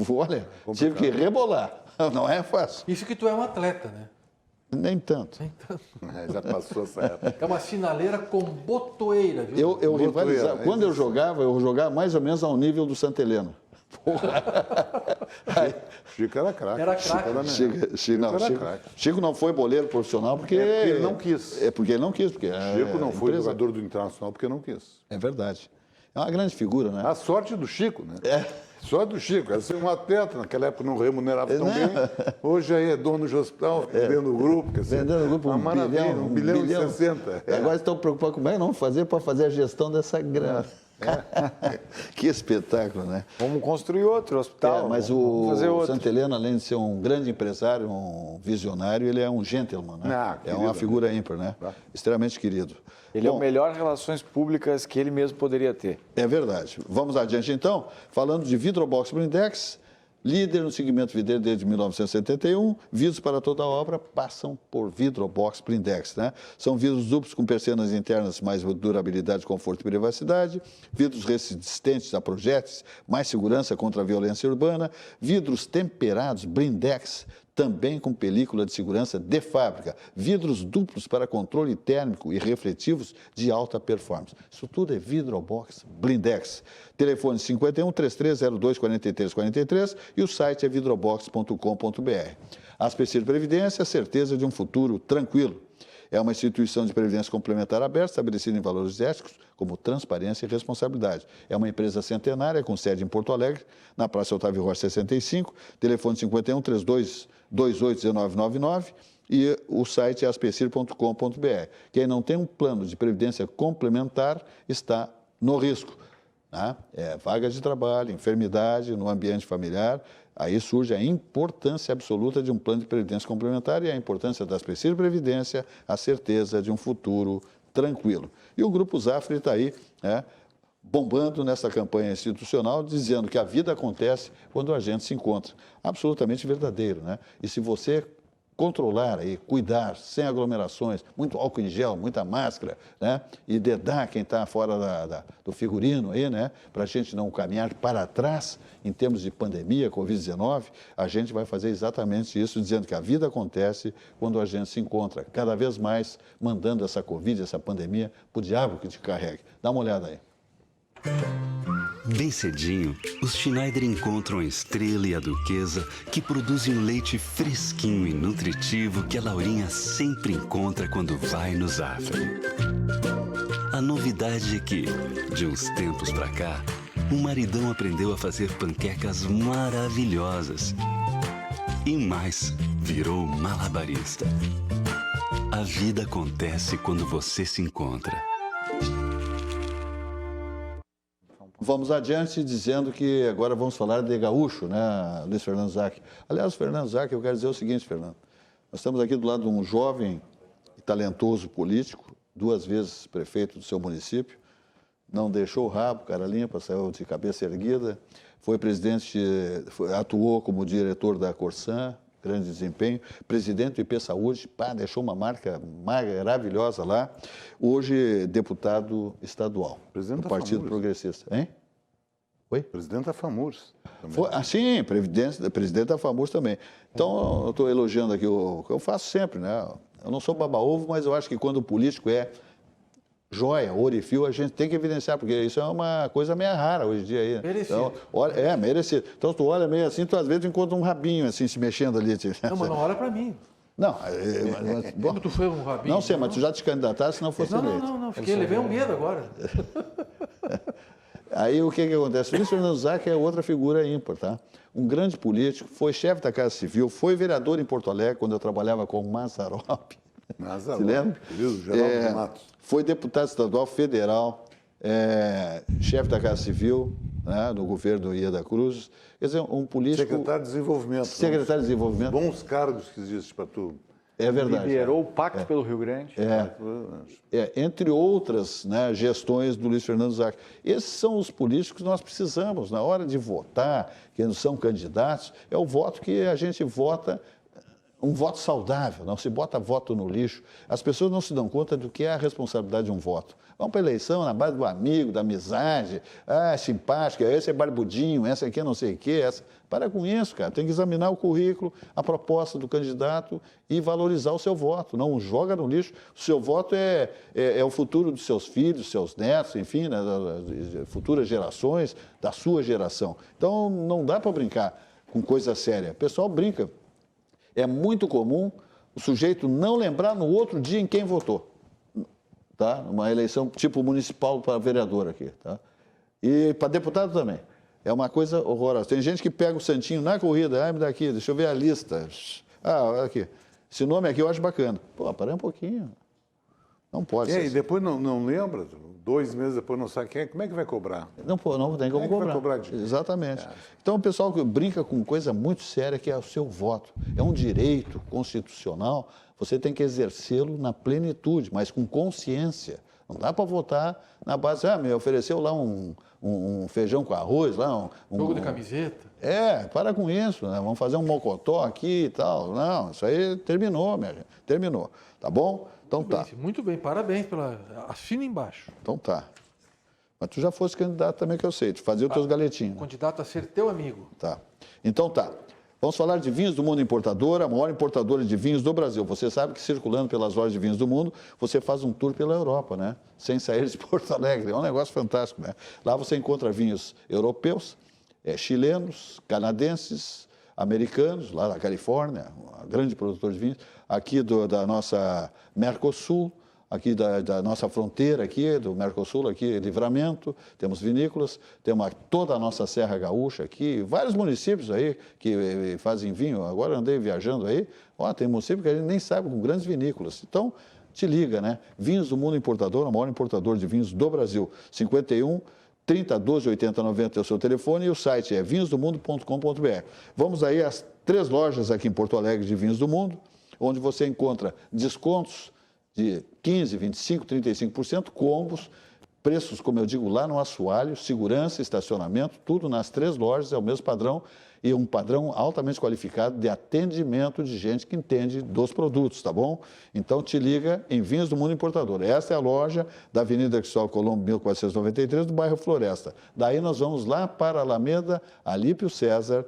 olha, tive que rebolar. Não é fácil. Isso que tu é um atleta, né? Nem tanto. Já passou essa época. É uma sinaleira com botoeira, viu? Eu rivalizava. Quando eu jogava mais ou menos ao nível do Santa Helena. Chico era craque. Era craque. Chico não foi boleiro profissional porque ele não quis. Porque ele não quis. Chico não foi jogador do Internacional porque não quis. É verdade. É uma grande figura, né? A sorte do Chico, né? Sorte do Chico. Era ser um atleta, naquela época não remunerava tão bem. Hoje aí é dono de hospital, vendendo o grupo. Vendendo o grupo, um bilhão e 60. Agora estão preocupados como é que não fazer para fazer a gestão dessa grana. Que espetáculo, né? Vamos construir outro hospital. Mas o Santa Helena, além de ser um grande empresário, um visionário, ele é um gentleman, né? É uma figura ímpar, né? Extremamente querido. Ele é o melhor relações públicas que ele mesmo poderia ter. É verdade. Vamos adiante, então. Falando de Vidrobox Blindex, líder no segmento vidreiro desde 1971, vidros para toda a obra passam por Vidrobox Blindex, né? São vidros duplos com persianas internas, mais durabilidade, conforto e privacidade, vidros resistentes a projéteis, mais segurança contra a violência urbana, vidros temperados Blindex, também com película de segurança de fábrica, vidros duplos para controle térmico e refletivos de alta performance. Isso tudo é Vidrobox Blindex. Telefone 51 3302 4343 e o site é vidrobox.com.br. Aspecir Previdência, certeza de um futuro tranquilo. É uma instituição de previdência complementar aberta, estabelecida em valores éticos, como transparência e responsabilidade. É uma empresa centenária, com sede em Porto Alegre, na Praça Otávio Rocha 65, telefone 51 32 28 1999 e o site é aspecir.com.br. Quem não tem um plano de previdência complementar está no risco. Né? Vaga de trabalho, enfermidade no ambiente familiar. Aí surge a importância absoluta de um plano de previdência complementar e a importância da Aspecir Previdência, a certeza de um futuro tranquilo. E o Grupo Zafre está aí, né, bombando nessa campanha institucional, dizendo que a vida acontece quando a gente se encontra. Absolutamente verdadeiro, né? E se você controlar aí, cuidar, sem aglomerações, muito álcool em gel, muita máscara, né? E dedar quem está fora do figurino aí, né? Para a gente não caminhar para trás em termos de pandemia, Covid-19, a gente vai fazer exatamente isso, dizendo que a vida acontece quando a gente se encontra, cada vez mais mandando essa Covid, essa pandemia, para o diabo que te carregue. Dá uma olhada aí. Bem cedinho, os Schneider encontram a Estrela e a Duquesa, que produzem um leite fresquinho e nutritivo que a Laurinha sempre encontra quando vai no Zafari. A novidade é que, de uns tempos pra cá, o maridão aprendeu a fazer panquecas maravilhosas. E mais, virou malabarista. A vida acontece quando você se encontra. Vamos adiante dizendo que agora vamos falar de gaúcho, né, Luiz Fernando Zac. Aliás, Fernando Zac, eu quero dizer o seguinte, Fernando. Nós estamos aqui do lado de um jovem e talentoso político, 2 vezes prefeito do seu município, não deixou o rabo, cara limpa, saiu de cabeça erguida, foi presidente, atuou como diretor da Corsan, grande desempenho, presidente do IP Saúde, deixou uma marca maravilhosa lá, hoje deputado estadual Presidente do da Partido FAMURS. Progressista. Hein? Oi? Presidente da FAMURS. Sim, presidente da FAMURS também. Então, eu estou elogiando aqui o que eu faço sempre, né? Eu não sou baba-ovo, mas eu acho que quando o político é joia, ouro e fio, a gente tem que evidenciar, porque isso é uma coisa meio rara hoje em dia. Aí. Merecido. Então, merecido. Então, tu olha meio assim, tu às vezes encontra um rabinho assim, se mexendo ali. Não, mas não olha para mim. Não, Como tu foi um rabinho? não sei, mas tu já te candidataste se não fosse eleito. Não, levei um medo agora. Aí o que acontece? O Luiz Fernando Zac é outra figura ímpar, tá? Um grande político, foi chefe da Casa Civil, foi vereador em Porto Alegre quando eu trabalhava com o Mazzaropi. Mazzaropi, Se lembra? querido, Geraldo Matos. Foi deputado estadual federal, chefe da Casa Civil, né, no governo do Ieda Cruz. Quer dizer, um político... Secretário de Desenvolvimento. Secretário de Desenvolvimento. Bons cargos que existem para tu. É verdade. Liderou o Pacto pelo Rio Grande. Entre outras, né, gestões do Luiz Fernando Zac. Esses são os políticos que nós precisamos. Na hora de votar, que não são candidatos, é o voto que a gente vota, um voto saudável, não se bota voto no lixo. As pessoas não se dão conta do que é a responsabilidade de um voto. Vão para a eleição na base do amigo, da amizade, simpático, esse é barbudinho, essa aqui é não sei o quê. Para com isso, cara. Tem que examinar o currículo, a proposta do candidato e valorizar o seu voto. Não joga no lixo. O seu voto é o futuro dos seus filhos, seus netos, enfim, né, das futuras gerações, da sua geração. Então, não dá para brincar com coisa séria. O pessoal brinca. É muito comum o sujeito não lembrar no outro dia em quem votou. Tá? Uma eleição tipo municipal para vereador aqui. Tá? E para deputado também. É uma coisa horrorosa. Tem gente que pega o santinho na corrida, me dá aqui, deixa eu ver a lista. Olha aqui. Esse nome aqui eu acho bacana. Pô, para um pouquinho. Não pode ser. E depois não lembra? 2 meses depois não sabe quem é, como é que vai cobrar? Não tem como cobrar. Vai cobrar de... Exatamente. Então, o pessoal que brinca com coisa muito séria, que é o seu voto. É um direito constitucional, você tem que exercê-lo na plenitude, mas com consciência. Não dá para votar na base, me ofereceu lá um feijão com arroz, lá Jogo de camiseta. Para com isso, né? Vamos fazer um mocotó aqui e tal. Não, isso aí terminou, minha gente. Terminou. Tá bom? Então tá. Muito bem, parabéns pela... Assina embaixo. Então tá. Mas tu já fosse candidato também, que eu sei. Tu fazia os teus galetinhos. Candidato a ser teu amigo. Tá. Então tá. Vamos falar de vinhos do mundo importadora, a maior importadora de vinhos do Brasil. Você sabe que circulando pelas lojas de vinhos do mundo, você faz um tour pela Europa, né? Sem sair de Porto Alegre. É um negócio fantástico, né? Lá você encontra vinhos europeus, chilenos, canadenses, americanos, lá da Califórnia, um grande produtor de vinhos, aqui da nossa Mercosul, aqui da nossa fronteira, aqui do Mercosul, aqui Livramento, temos vinícolas, temos toda a nossa Serra Gaúcha aqui, vários municípios aí que fazem vinho. Agora eu andei viajando aí, tem município que a gente nem sabe, com grandes vinícolas. Então, te liga, né? Vinhos do Mundo Importador, o maior importador de vinhos do Brasil. 51 30 12 80 90 é o seu telefone e o site é vinhosdomundo.com.br. Vamos aí às 3 lojas aqui em Porto Alegre de Vinhos do Mundo, onde você encontra descontos de 15%, 25%, 35%, combos, preços, como eu digo, lá no assoalho, segurança, estacionamento, tudo nas 3 lojas, é o mesmo padrão, e um padrão altamente qualificado de atendimento de gente que entende dos produtos, tá bom? Então, te liga em Vinhos do Mundo Importador. Esta é a loja da Avenida Cristóvão Colombo, 1493, do bairro Floresta. Daí nós vamos lá para a Alameda Alípio César,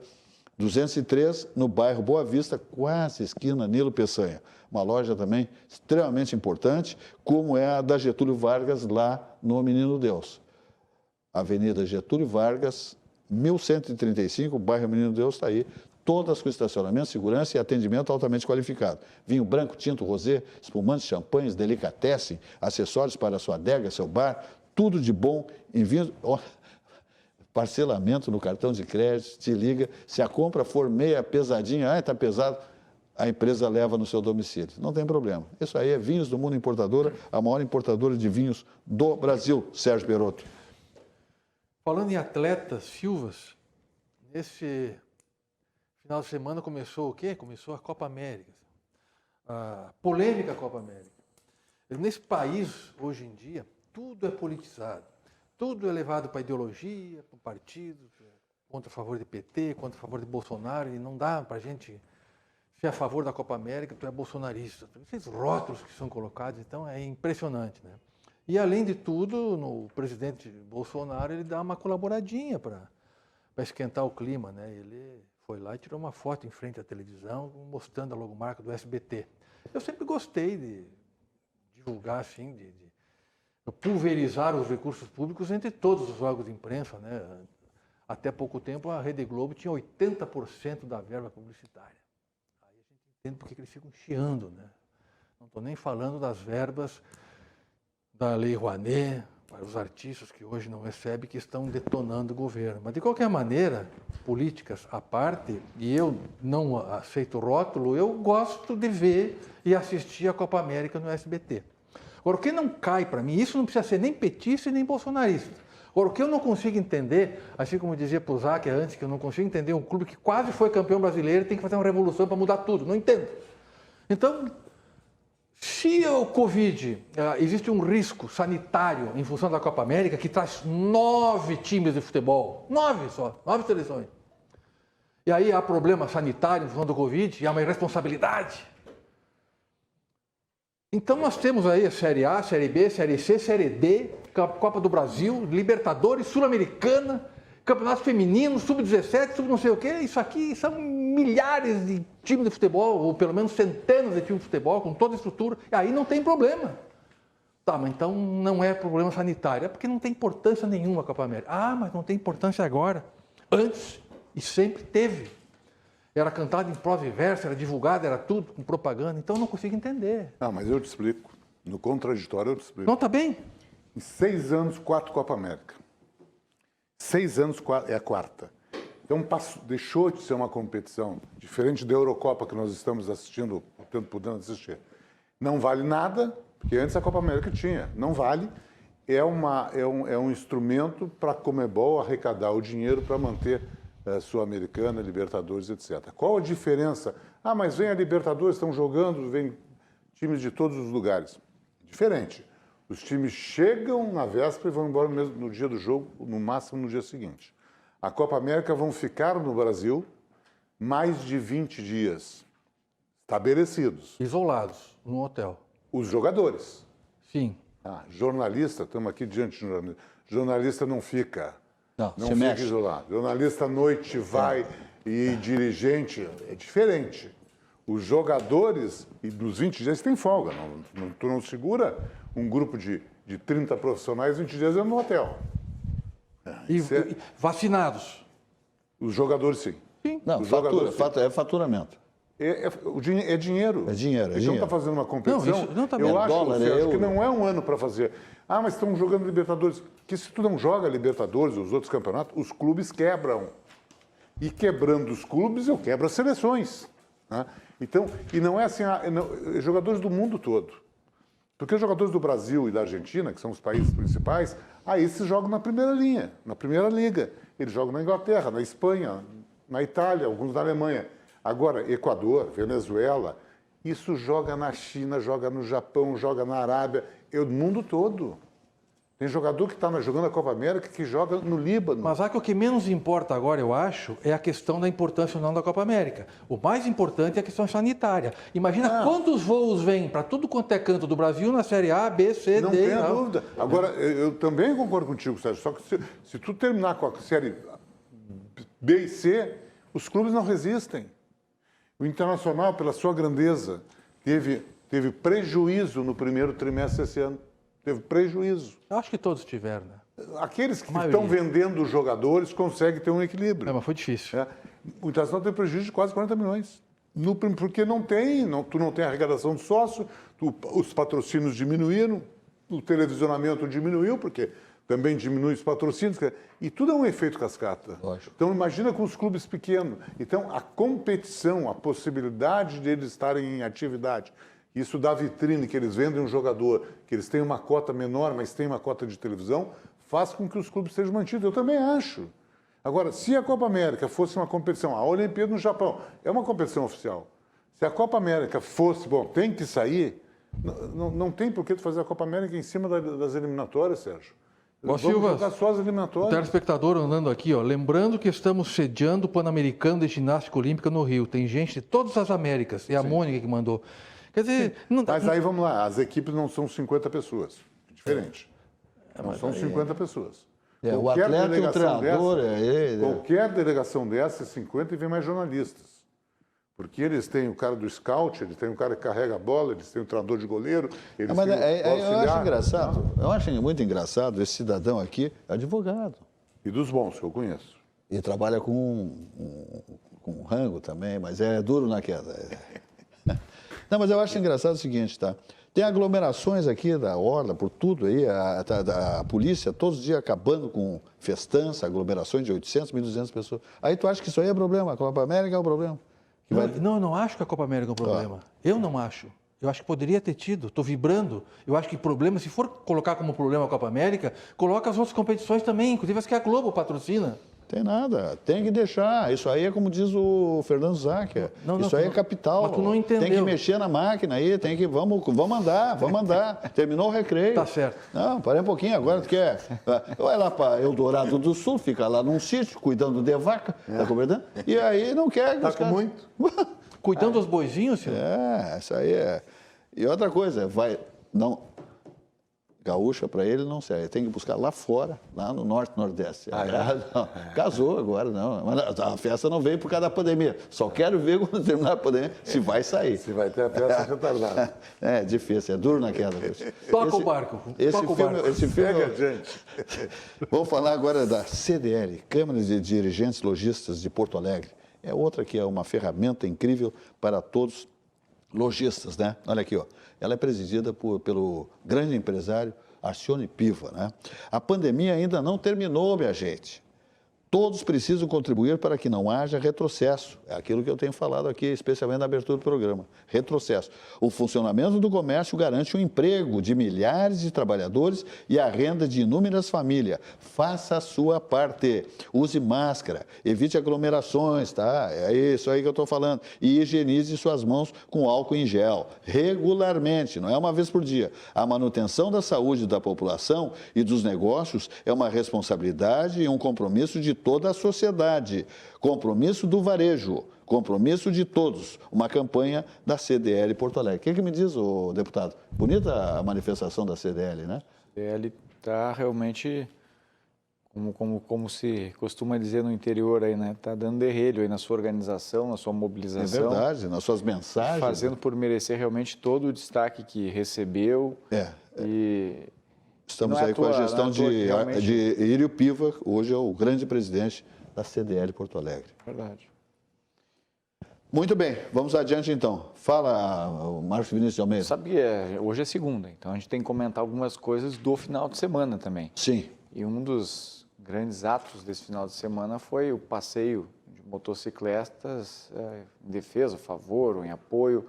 203, no bairro Boa Vista, quase esquina Nilo Peçanha. Uma loja também extremamente importante, como é a da Getúlio Vargas, lá no Menino Deus. Avenida Getúlio Vargas, 1135, bairro Menino Deus, está aí. Todas com estacionamento, segurança e atendimento altamente qualificado. Vinho branco, tinto, rosé, espumantes, champanhes, delicatessen, acessórios para a sua adega, seu bar, tudo de bom em vinho. Oh, parcelamento no cartão de crédito, te liga. Se a compra for meia pesadinha, está pesado, a empresa leva no seu domicílio. Não tem problema. Isso aí é Vinhos do Mundo Importadora, a maior importadora de vinhos do Brasil, Sérgio Perotto. Falando em atletas, Silvas, nesse final de semana começou o quê? Começou a Copa América, a polêmica Copa América. Nesse país, hoje em dia, tudo é politizado, tudo é levado para ideologia, para partido, contra a favor de PT, contra a favor de Bolsonaro, e não dá para a gente ser a favor da Copa América, tu é bolsonarista. Esses rótulos que são colocados, então é impressionante, né? E, além de tudo, o presidente Bolsonaro, ele dá uma colaboradinha para esquentar o clima, né? Ele foi lá e tirou uma foto em frente à televisão, mostrando a logomarca do SBT. Eu sempre gostei de divulgar, assim, de pulverizar os recursos públicos entre todos os órgãos de imprensa, né? Até pouco tempo, a Rede Globo tinha 80% da verba publicitária. Aí a gente entende por que eles ficam chiando, né? Não estou nem falando das verbas da Lei Rouanet, para os artistas que hoje não recebem, que estão detonando o governo. Mas, de qualquer maneira, políticas à parte, e eu não aceito rótulo, eu gosto de ver e assistir a Copa América no SBT. Agora, o que não cai para mim, isso não precisa ser nem petista e nem bolsonarista. Agora, o que eu não consigo entender, assim como dizia para o Zac antes, que eu não consigo entender um clube que quase foi campeão brasileiro e tem que fazer uma revolução para mudar tudo. Não entendo. Então, se o Covid, existe um risco sanitário em função da Copa América, que traz 9 times de futebol, 9 só, 9 seleções. E aí há problema sanitário em função do Covid, e há uma irresponsabilidade. Então nós temos aí a Série A, Série B, Série C, Série D, Copa do Brasil, Libertadores, Sul-Americana, Campeonatos Femininos, Sub-17, sub não sei o quê. Isso aqui são milhares de times de futebol, ou pelo menos centenas de times de futebol, com toda a estrutura, e aí não tem problema. Tá, mas então não é problema sanitário, é porque não tem importância nenhuma a Copa América. Ah, mas não tem importância agora. Antes, e sempre teve. Era cantado em prosa e verso, era divulgado, era tudo, com propaganda, então eu não consigo entender. Não, mas eu te explico. No contraditório eu te explico. Não, tá bem? Em 6 anos, 4 Copa América. 6 anos é a quarta. Então deixou de ser uma competição, diferente da Eurocopa que nós estamos assistindo, podendo assistir. Não vale nada, porque antes a Copa América tinha. Não vale, é um instrumento para a Conmebol arrecadar o dinheiro para manter Sul-Americana, Libertadores, etc. Qual a diferença? Ah, mas vem a Libertadores, estão jogando, vem times de todos os lugares. Diferente. Os times chegam na véspera e vão embora mesmo no dia do jogo, no máximo no dia seguinte. A Copa América vão ficar no Brasil mais de 20 dias estabelecidos. Isolados, num hotel. Os jogadores. Sim. Jornalista, estamos aqui diante de um jornalista. Jornalista não fica, não fica mexe. isolado. Jornalista à noite vai e dirigente é diferente. Os jogadores, e dos 20 dias tem folga. Tu não segura um grupo de 30 profissionais 20 dias no hotel. E vacinados. Os jogadores, sim. Não, Os fatura, jogadores, é faturamento. É dinheiro. É dinheiro, é então dinheiro. está fazendo uma competição. Não, isso não tá bem. eu acho, Dólar, Sérgio, euro. que não é um ano para fazer. Ah, mas estão jogando Libertadores. Que se tu não joga Libertadores, os outros campeonatos, os clubes quebram. E quebrando os clubes, eu quebro as seleções. Né? Então, e não é assim, jogadores do mundo todo. Porque os jogadores do Brasil e da Argentina, que são os países principais, esses jogam na primeira linha, na primeira liga. Eles jogam na Inglaterra, na Espanha, na Itália, alguns na Alemanha. Agora, Equador, Venezuela, isso joga na China, joga no Japão, joga na Arábia, no mundo todo. Tem jogador que está jogando a Copa América que joga no Líbano. Mas o que menos importa agora, eu acho, é a questão da importância ou não da Copa América. O mais importante é a questão sanitária. Imagina quantos voos vêm para tudo quanto é canto do Brasil na Série A, B, C, Não D. tenha dúvida. Agora, eu também concordo contigo, Sérgio, só que se tu terminar com a Série B e C, os clubes não resistem. O Internacional, pela sua grandeza, teve prejuízo no primeiro trimestre desse ano. Teve prejuízo. Eu acho que todos tiveram, né? Aqueles que maioria. estão vendendo os jogadores conseguem ter um equilíbrio. Mas foi difícil. O Internacional tem prejuízo de quase 40 milhões. Porque tu não tem arrecadação de sócio, os patrocínios diminuíram, o televisionamento diminuiu, porque também diminui os patrocínios, e tudo é um efeito cascata. Lógico. Então, imagina com os clubes pequenos. Então, a competição, a possibilidade de eles estarem em atividade, isso dá vitrine, que eles vendem um jogador, que eles têm uma cota menor, mas têm uma cota de televisão, faz com que os clubes sejam mantidos. Eu também acho. Agora, se a Copa América fosse uma competição, a Olimpíada no Japão é uma competição oficial. Se a Copa América fosse, tem que sair, não tem por que tu fazer a Copa América em cima das eliminatórias, Sérgio. Vamos Silva, jogar só as o eliminatórias. telespectador andando aqui, ó, lembrando que estamos sediando o Pan-Americano de Ginástica Olímpica no Rio. Tem gente de todas as Américas. É a Mônica que mandou. Quer dizer... Mas aí vamos lá, as equipes não são 50 pessoas. Diferente. Não são 50 pessoas. O Qualquer atleta e o delegação treinador... Qualquer delegação dessa é 50 e vem mais jornalistas. Porque eles têm o cara do scout, eles têm o cara que carrega a bola, eles têm o treinador de goleiro, eles Mas têm o eu acho auxiliar. engraçado, eu acho muito engraçado esse cidadão aqui, é advogado. E dos bons que eu conheço. E trabalha com rango também, mas é duro na queda. Não, mas eu acho engraçado o seguinte, tá? Tem aglomerações aqui da Orla, por tudo aí, a polícia todos os dias acabando com festança, aglomerações de 800, 1.200 pessoas. Aí tu acha que isso aí é problema, a Copa América é o problema. Não, eu não acho que a Copa América é um problema. Eu não acho. Eu acho que poderia ter tido. Estou vibrando. Eu acho que problema, se for colocar como problema a Copa América, coloca as outras competições também, inclusive as que a Globo patrocina. Tem nada, tem que deixar. Isso aí é como diz o Fernando Záquia. Isso aí é capital. Mas tu não entendeu. Tem que mexer na máquina aí, tem que. Vamos andar. Terminou o recreio. Tá certo. Não, parei um pouquinho, agora tu quer. Vai lá para Eldorado do Sul, fica lá num sítio, cuidando de vaca, tá compreendendo? E aí não quer. Tá com muito? Cuidando dos boizinhos, senhor? Isso aí é. E outra coisa, gaúcha para ele não serve, tem que buscar lá fora, lá no norte, nordeste. Não, casou agora, não. Mas a festa não veio por causa da pandemia. Só quero ver quando terminar a pandemia se vai sair. Se vai ter a festa retardada. É difícil, é duro na queda. Toca o barco. Esse filme. Pega, gente. Vamos falar agora da CDL, Câmara de Dirigentes Lojistas de Porto Alegre. É outra que é uma ferramenta incrível para todos lojistas, né? Olha aqui, ó. Ela é presidida pelo grande empresário Arcione Piva, né? A pandemia ainda não terminou, minha gente. Todos precisam contribuir para que não haja retrocesso. É aquilo que eu tenho falado aqui, especialmente na abertura do programa. Retrocesso. O funcionamento do comércio garante o emprego de milhares de trabalhadores e a renda de inúmeras famílias. Faça a sua parte. Use máscara, evite aglomerações, tá? É isso aí que eu estou falando. E higienize suas mãos com álcool em gel, regularmente, não é uma vez por dia. A manutenção da saúde da população e dos negócios é uma responsabilidade e um compromisso de toda a sociedade. Compromisso do varejo, compromisso de todos. Uma campanha da CDL Porto Alegre. O que me diz, o deputado? Bonita a manifestação da CDL, né? A CDL está realmente, como se costuma dizer no interior aí, né? Está dando derrelho aí na sua organização, na sua mobilização. É verdade, nas suas mensagens. Fazendo por merecer realmente todo o destaque que recebeu. Estamos aí com a gestão de Írio Piva, hoje é o grande presidente da CDL Porto Alegre. Verdade. Muito bem, vamos adiante então. Fala, o Marcos Vinícius de Almeida. Sabe que hoje é segunda, então a gente tem que comentar algumas coisas do final de semana também. Sim. E um dos grandes atos desse final de semana foi o passeio de motocicletas em defesa, a favor ou em apoio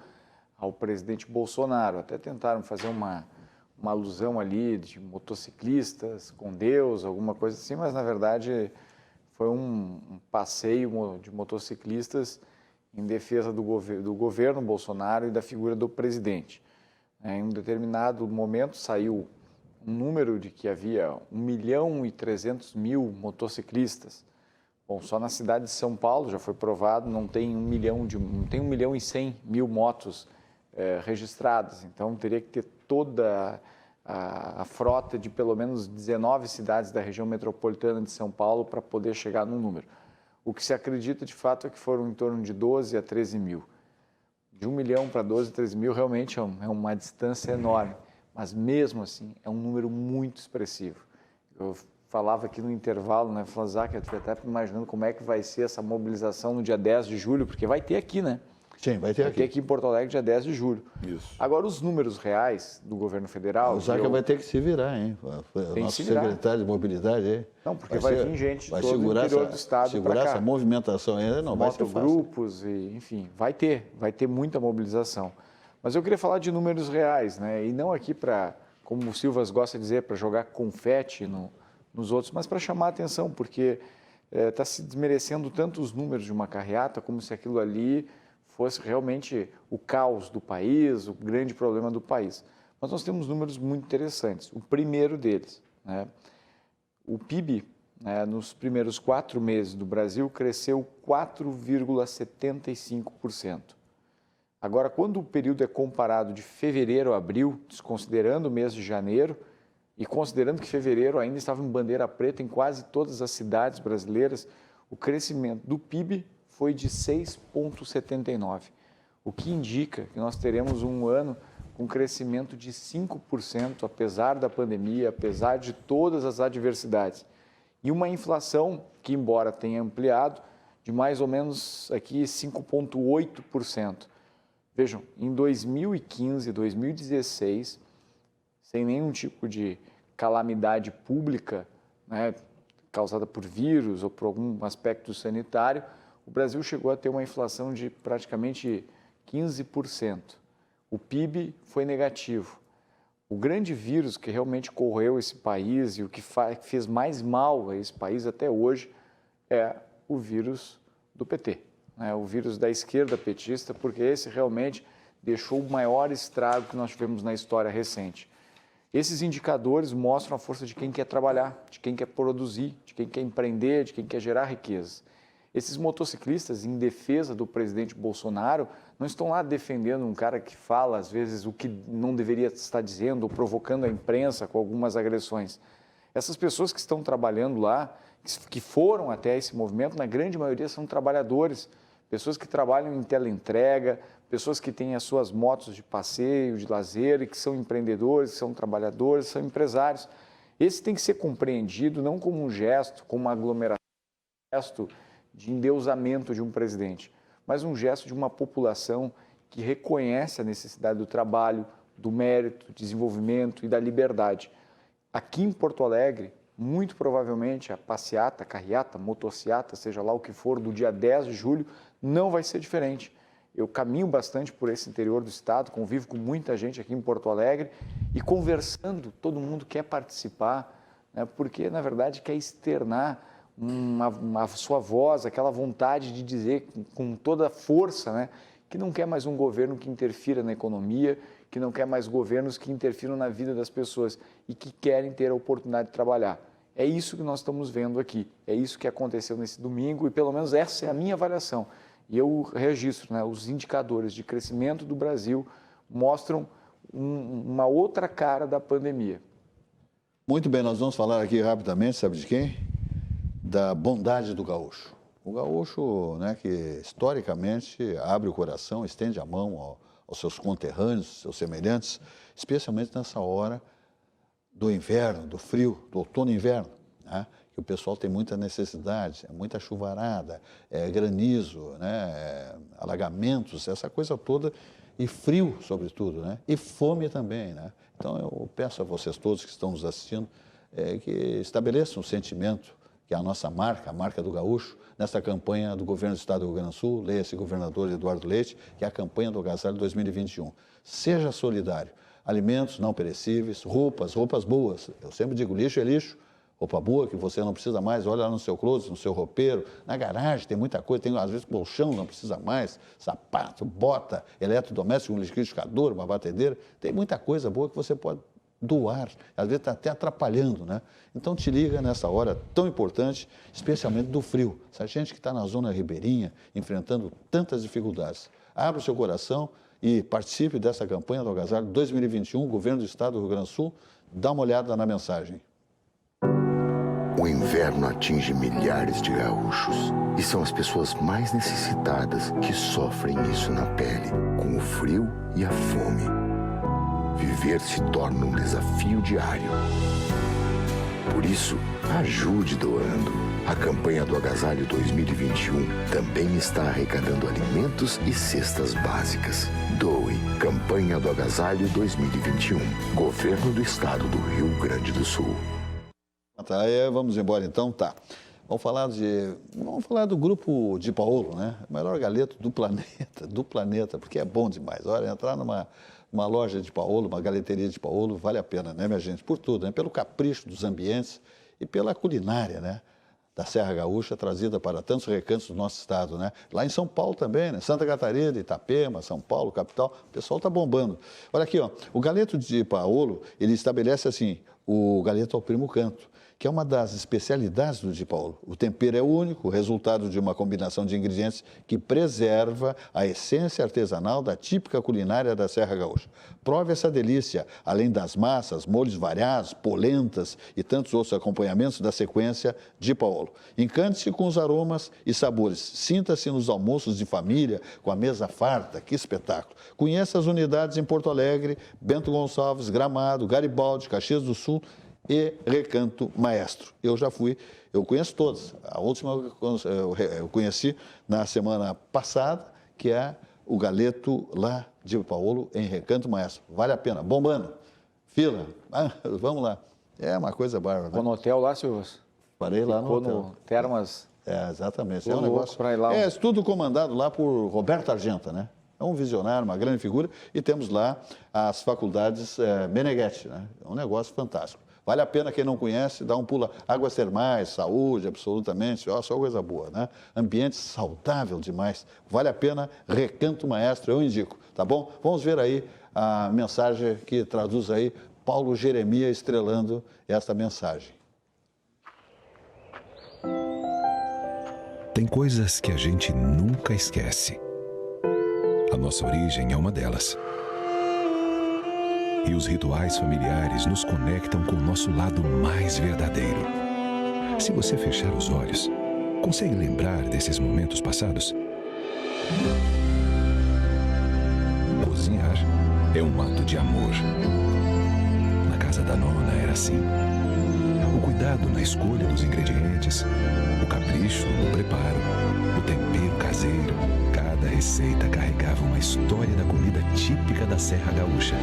ao presidente Bolsonaro. Até tentaram fazer uma alusão ali de motociclistas com Deus, alguma coisa assim, mas na verdade foi um passeio de motociclistas em defesa do governo Bolsonaro e da figura do presidente. Em um determinado momento saiu um número de que havia 1.300.000 motociclistas. Bom, só na cidade de São Paulo já foi provado, não tem 1.100.000 motos registradas. Então teria que ter toda a frota de pelo menos 19 cidades da região metropolitana de São Paulo para poder chegar no número. O que se acredita, de fato, é que foram em torno de 12 a 13 mil. De 1 milhão para 12 a 13 mil, realmente é uma distância enorme. Mas, mesmo assim, é um número muito expressivo. Eu falava aqui no intervalo, né, Flanzac, eu estou até imaginando como é que vai ser essa mobilização no dia 10 de julho, porque vai ter aqui, né? Sim, vai ter Vai aqui. ter aqui em Porto Alegre dia 10 de julho. Isso. Agora, os números reais do governo federal... O Zaca vai ter que se virar, hein? que Nosso se virar. secretário de mobilidade aí. Não, porque vai vir gente vai todo o segurar interior essa, do estado segurar pra cá. essa movimentação aí, não vai ser fácil. Motogrupos, e, enfim, vai ter muita mobilização. Mas eu queria falar de números reais, né? E não aqui para, como o Silvas gosta de dizer, para jogar confete nos outros, mas para chamar a atenção, porque está se desmerecendo tanto os números de uma carreata, como se aquilo ali fosse realmente o caos do país, o grande problema do país. Mas nós temos números muito interessantes. O primeiro deles, né? O PIB, né, nos primeiros 4 meses do Brasil, cresceu 4,75%. Agora, quando o período é comparado de fevereiro a abril, desconsiderando o mês de janeiro, e considerando que fevereiro ainda estava em bandeira preta em quase todas as cidades brasileiras, o crescimento do PIB foi de 6,79%, o que indica que nós teremos um ano com crescimento de 5%, apesar da pandemia, apesar de todas as adversidades. E uma inflação que, embora tenha ampliado, de mais ou menos aqui 5,8%. Vejam, em 2015, 2016, sem nenhum tipo de calamidade pública, né, causada por vírus ou por algum aspecto sanitário, o Brasil chegou a ter uma inflação de praticamente 15%. O PIB foi negativo. O grande vírus que realmente corroeu esse país e o que fez mais mal a esse país até hoje é o vírus do PT, né? O vírus da esquerda petista, porque esse realmente deixou o maior estrago que nós tivemos na história recente. Esses indicadores mostram a força de quem quer trabalhar, de quem quer produzir, de quem quer empreender, de quem quer gerar riquezas. Esses motociclistas, em defesa do presidente Bolsonaro, não estão lá defendendo um cara que fala, às vezes, o que não deveria estar dizendo, ou provocando a imprensa com algumas agressões. Essas pessoas que estão trabalhando lá, que foram até esse movimento, na grande maioria são trabalhadores, pessoas que trabalham em teleentrega, pessoas que têm as suas motos de passeio, de lazer, e que são empreendedores, que são trabalhadores, são empresários. Esse tem que ser compreendido não como um gesto, como uma aglomeração, um gesto de endeusamento de um presidente, mas um gesto de uma população que reconhece a necessidade do trabalho, do mérito, do desenvolvimento e da liberdade. Aqui em Porto Alegre, muito provavelmente a passeata, carreata, motociata, seja lá o que for, do dia 10 de julho, não vai ser diferente. Eu caminho bastante por esse interior do estado, convivo com muita gente aqui em Porto Alegre e conversando, todo mundo quer participar, né, porque, na verdade, quer externar a sua voz, aquela vontade de dizer com toda a força, né, que não quer mais um governo que interfira na economia, que não quer mais governos que interfiram na vida das pessoas e que querem ter a oportunidade de trabalhar. É isso que nós estamos vendo aqui, é isso que aconteceu nesse domingo e pelo menos essa é a minha avaliação. E eu registro, né, os indicadores de crescimento do Brasil mostram uma outra cara da pandemia. Muito bem, nós vamos falar aqui rapidamente, sabe de quem? Da bondade do gaúcho. O gaúcho, né, que historicamente abre o coração, estende a mão aos seus conterrâneos, seus semelhantes, especialmente nessa hora do inverno, do frio, do outono e inverno, né, que o pessoal tem muita necessidade, é muita chuvarada, granizo, né, alagamentos, essa coisa toda, e frio, sobretudo, né, e fome também, né. Então, eu peço a vocês todos que estão nos assistindo que estabeleçam um sentimento que é a nossa marca, a marca do gaúcho, nessa campanha do governo do estado do Rio Grande do Sul, leia-se governador Eduardo Leite, que é a campanha do Agasalho 2021. Seja solidário. Alimentos não perecíveis, roupas boas. Eu sempre digo, lixo é lixo. Roupa boa que você não precisa mais, olha lá no seu closet, no seu roupeiro, na garagem tem muita coisa, tem às vezes colchão, não precisa mais, sapato, bota, eletrodoméstico, um liquidificador, uma batedeira, tem muita coisa boa que você pode doar, às vezes está até atrapalhando, né? Então te liga nessa hora tão importante, especialmente do frio. Essa gente que está na zona ribeirinha, enfrentando tantas dificuldades. Abra o seu coração e participe dessa campanha do Agasalho 2021, Governo do Estado do Rio Grande do Sul. Dá uma olhada na mensagem. O inverno atinge milhares de gaúchos e são as pessoas mais necessitadas que sofrem isso na pele, com o frio e a fome. Viver se torna um desafio diário. Por isso, ajude doando. A campanha do Agasalho 2021 também está arrecadando alimentos e cestas básicas. Doe. Campanha do Agasalho 2021. Governo do Estado do Rio Grande do Sul. Tá, vamos embora então, tá. Vamos falar do grupo Di Paolo, né? O melhor galeto do planeta, porque é bom demais. Olha, entrar numa loja de Paolo, uma galeteria de Paolo, vale a pena, né, minha gente? Por tudo, né? Pelo capricho dos ambientes e pela culinária, né? Da Serra Gaúcha, trazida para tantos recantos do nosso estado, né? Lá em São Paulo também, né? Santa Catarina, Itapema, São Paulo, capital, o pessoal está bombando. Olha aqui, ó, o galeto de Paolo, ele estabelece assim, o galeto ao primo canto, que é uma das especialidades do Di Paolo. O tempero é único, resultado de uma combinação de ingredientes que preserva a essência artesanal da típica culinária da Serra Gaúcha. Prove essa delícia, além das massas, molhos variados, polentas e tantos outros acompanhamentos da sequência Di Paolo. Encante-se com os aromas e sabores. Sinta-se nos almoços de família, com a mesa farta. Que espetáculo! Conheça as unidades em Porto Alegre, Bento Gonçalves, Gramado, Garibaldi, Caxias do Sul e Recanto Maestro. Eu já fui, eu conheço todas. A última eu conheci na semana passada, que é o galeto lá de Paolo em Recanto Maestro. Vale a pena. Bombando. Fila. Vamos lá. É uma coisa bárbara. Ficou no hotel lá, Silvas? Parei lá no hotel. No Termas. Exatamente. É Tô um louco negócio. pra ir lá. É tudo comandado lá por Roberto Argenta, né? É um visionário, uma grande figura. E temos lá as faculdades Meneghetti, né? É um negócio fantástico. Vale a pena, quem não conhece, dar um pulo. Águas termais, saúde, absolutamente, ó, só coisa boa, né? Ambiente saudável demais. Vale a pena, Recanto Maestro, eu indico, tá bom? Vamos ver aí a mensagem que traduz aí Paulo Jeremias estrelando esta mensagem. Tem coisas que a gente nunca esquece. A nossa origem é uma delas. E os rituais familiares nos conectam com o nosso lado mais verdadeiro. Se você fechar os olhos, consegue lembrar desses momentos passados? Cozinhar é um ato de amor. Na casa da nona era assim. O cuidado na escolha dos ingredientes, o capricho no preparo, o tempero caseiro. Cada receita carregava uma história da comida típica da Serra Gaúcha.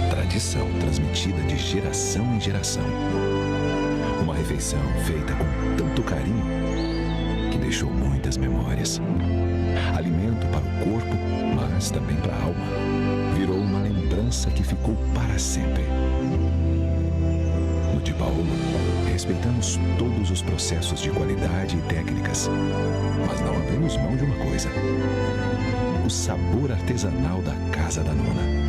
Tradição transmitida de geração em geração. Uma refeição feita com tanto carinho que deixou muitas memórias. Alimento para o corpo, mas também para a alma. Virou uma lembrança que ficou para sempre. No Di Paolo, respeitamos todos os processos de qualidade e técnicas, mas não abrimos mão de uma coisa: o sabor artesanal da Casa da Nona.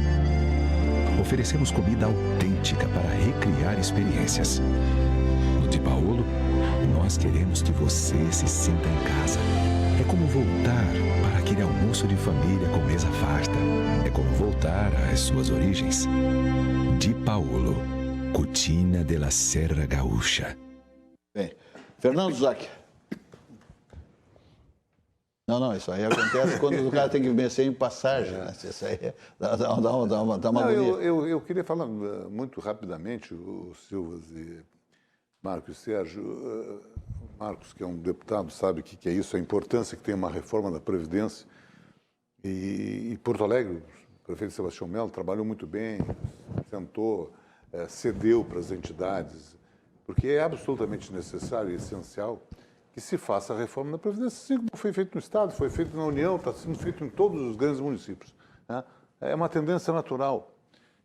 Oferecemos comida autêntica para recriar experiências. No Di Paolo, nós queremos que você se sinta em casa. É como voltar para aquele almoço de família com mesa farta. É como voltar às suas origens. Di Paolo, Cucina de la Serra Gaúcha. Bem, Fernando Zac. Não, isso aí acontece quando o cara tem que vencer em passagem, né? Isso aí dá uma agonia. Eu queria falar muito rapidamente, o Silvas e Marcos e Sérgio. Marcos, que é um deputado, sabe o que é isso, a importância que tem uma reforma da Previdência. E Porto Alegre, o prefeito Sebastião Melo trabalhou muito bem, tentou, cedeu para as entidades, porque é absolutamente necessário e essencial que se faça a reforma da Previdência, assim como foi feito no Estado, foi feito na União, está sendo feito em todos os grandes municípios, né? É uma tendência natural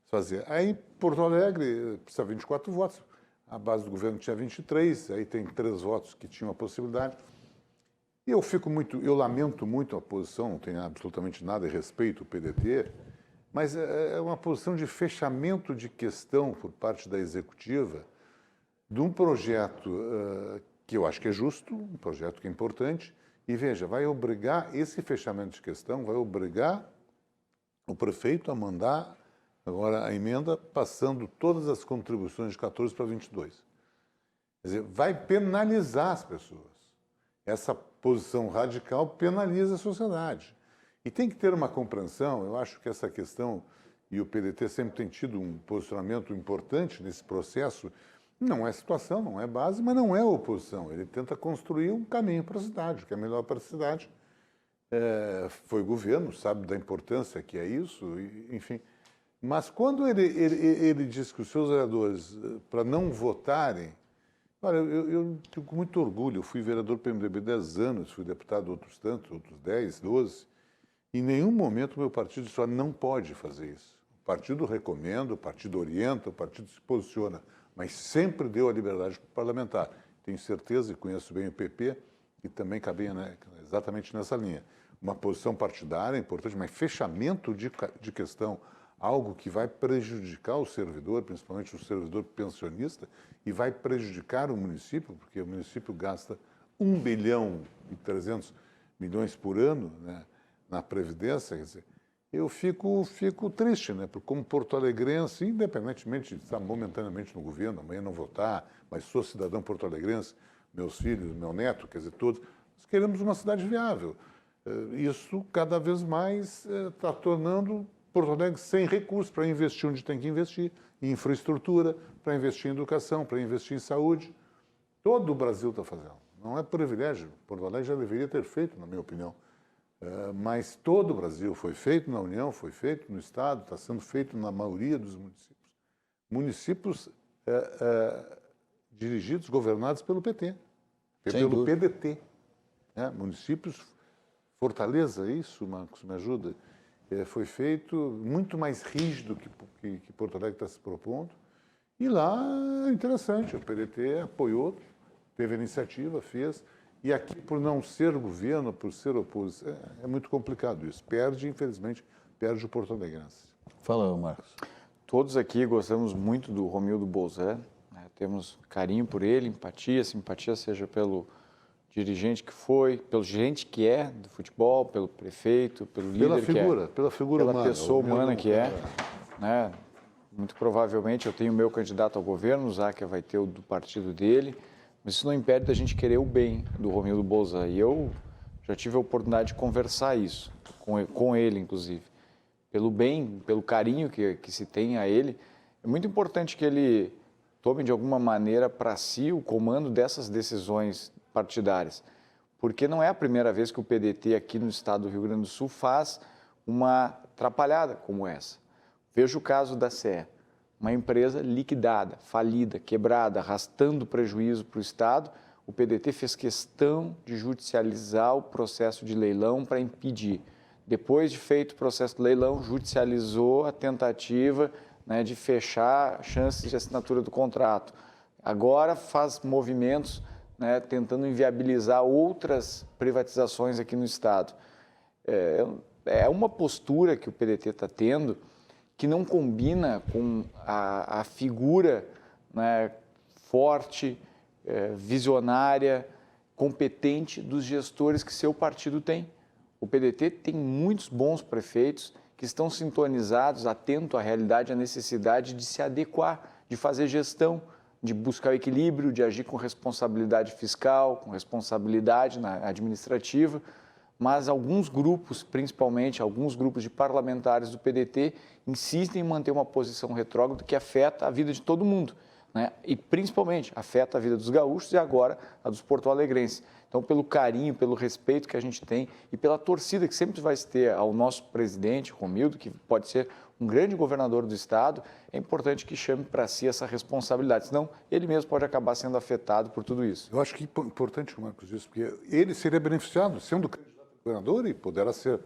fazer. Aí, Porto Alegre precisa de 24 votos, a base do governo tinha 23, aí tem 3 votos que tinham a possibilidade. E eu lamento muito a posição, não tenho absolutamente nada a respeito do PDT, mas é uma posição de fechamento de questão por parte da executiva de um projeto que eu acho que é justo, um projeto que é importante, e veja, vai obrigar esse fechamento de questão, vai obrigar o prefeito a mandar agora a emenda passando todas as contribuições de 14 para 22. Quer dizer, vai penalizar as pessoas. Essa posição radical penaliza a sociedade. E tem que ter uma compreensão, eu acho que essa questão, e o PDT sempre tem tido um posicionamento importante nesse processo, Não é situação, não é base, mas não é oposição. Ele tenta construir um caminho para a cidade, o que é melhor para a cidade. Foi governo, sabe da importância que é isso, enfim. Mas quando ele diz que os seus vereadores, para não votarem... Olha, eu tenho com muito orgulho, eu fui vereador do PMDB 10 anos, fui deputado outros tantos, outros 10, 12. Em nenhum momento o meu partido disse, não pode fazer isso. O partido recomenda, o partido orienta, o partido se posiciona, mas sempre deu a liberdade para o parlamentar. Tenho certeza e conheço bem o PP, que também cabia, né, exatamente nessa linha. Uma posição partidária é importante, mas fechamento de questão, algo que vai prejudicar o servidor, principalmente o servidor pensionista, e vai prejudicar o município, porque o município gasta 1 bilhão e 300 milhões por ano, né, na Previdência. Quer dizer, eu fico triste, né, porque como porto-alegrense, independentemente de estar momentaneamente no governo, amanhã não votar, mas sou cidadão porto-alegrense, meus filhos, meu neto, quer dizer, todos, nós queremos uma cidade viável. Isso cada vez mais está tornando Porto Alegre sem recursos para investir onde tem que investir, em infraestrutura, para investir em educação, para investir em saúde. Todo o Brasil está fazendo. Não é privilégio. Porto Alegre já deveria ter feito, na minha opinião. Mas todo o Brasil foi feito na União, foi feito no Estado, está sendo feito na maioria dos municípios. Municípios dirigidos, governados pelo PT, pelo PDT. Municípios, Fortaleza, isso, Marcos, me ajuda? Foi feito muito mais rígido que Porto Alegre está se propondo. E lá, é interessante, o PDT apoiou, teve a iniciativa, fez. E aqui, por não ser governo, por ser oposição, é muito complicado isso. Infelizmente, perde o Porto Alegrense. Fala, Marcos. Todos aqui gostamos muito do Romildo Bolzan, né? Temos carinho por ele, empatia, simpatia, seja pelo dirigente que foi, pelo gerente que é do futebol, pelo prefeito, pelo líder que é. Pela figura humana. Pela pessoa humana que é. Né? Muito provavelmente eu tenho o meu candidato ao governo, o Záquia vai ter o do partido dele, mas isso não impede da gente querer o bem do Romildo Bolzan. E eu já tive a oportunidade de conversar isso, com ele, inclusive. Pelo bem, pelo carinho que se tem a ele, é muito importante que ele tome de alguma maneira para si o comando dessas decisões partidárias, porque não é a primeira vez que o PDT aqui no estado do Rio Grande do Sul faz uma atrapalhada como essa. Veja o caso da CE, uma empresa liquidada, falida, quebrada, arrastando prejuízo para o estado. O PDT fez questão de judicializar o processo de leilão para impedir. Depois de feito o processo de leilão, judicializou a tentativa, né, de fechar chances de assinatura do contrato. Agora faz movimentos, né, tentando inviabilizar outras privatizações aqui no estado. É uma postura que o PDT está tendo que não combina com a figura, né, forte, visionária, competente dos gestores que seu partido tem. O PDT tem muitos bons prefeitos que estão sintonizados, atentos à realidade, à necessidade de se adequar, de fazer gestão, de buscar o equilíbrio, de agir com responsabilidade fiscal, com responsabilidade administrativa, mas alguns grupos, principalmente alguns grupos de parlamentares do PDT, insistem em manter uma posição retrógrada que afeta a vida de todo mundo, né? E principalmente afeta a vida dos gaúchos e agora a dos porto-alegrenses. Então, pelo carinho, pelo respeito que a gente tem e pela torcida que sempre vai ter ao nosso presidente, Romildo, que pode ser um grande governador do estado, é importante que chame para si essa responsabilidade, senão ele mesmo pode acabar sendo afetado por tudo isso. Eu acho que é importante, Marcos, isso, porque ele seria beneficiado, sendo candidato a governador, e poderá ser,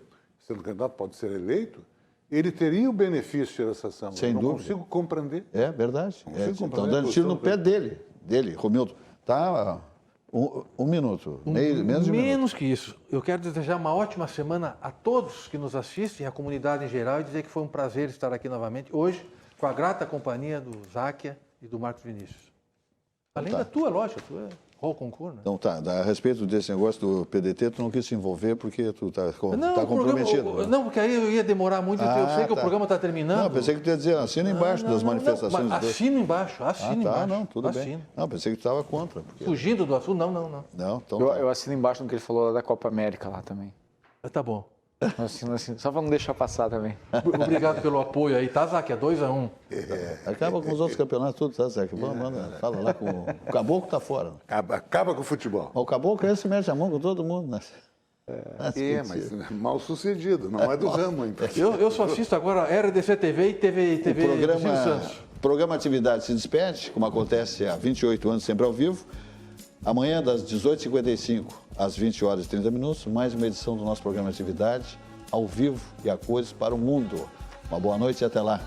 sendo candidato, pode ser eleito, ele teria o benefício dessa ação. Sem dúvida. dúvida. Não consigo compreender. É verdade. Estão a dando tiro no posição pé dele, Romildo. Tá, um minuto, menos de um minuto. Menos que isso. Eu quero desejar uma ótima semana a todos que nos assistem, à comunidade em geral, e dizer que foi um prazer estar aqui novamente, hoje, com a grata companhia do Záquia e do Marcos Vinícius. Além da tua, lógico, tu é rol concurso, né? Então tá, a respeito desse negócio do PDT, tu não quis se envolver porque tu tá comprometido. Programa, não, porque aí eu ia demorar muito, eu sei que o programa está terminando. Não, pensei que tu ia dizer, assina embaixo das manifestações. Não, assina embaixo, embaixo. Não, tudo bem. Não, pensei que tu estava contra. Porque... Fugindo do assunto, não. Não, então eu assino embaixo no que ele falou lá da Copa América lá também. Tá bom. Assim, só para não deixar passar também. Obrigado pelo apoio aí, tá, Zac? É 2-1. Acaba com os outros campeonatos tudo, tá, Zé? Manda, fala lá com o Caboclo tá fora. Acaba com o futebol. O Caboclo esse mete a mão com todo mundo, né? Mas mal sucedido, não é do ramo, então. Eu só assisto agora RDC TV e TV do Silvio Santos. O programa Atividade se despede, como acontece há 28 anos, sempre ao vivo. Amanhã, das 18h55 às 20h30, mais uma edição do nosso programa Atividade, ao vivo e a cores para o mundo. Uma boa noite e até lá.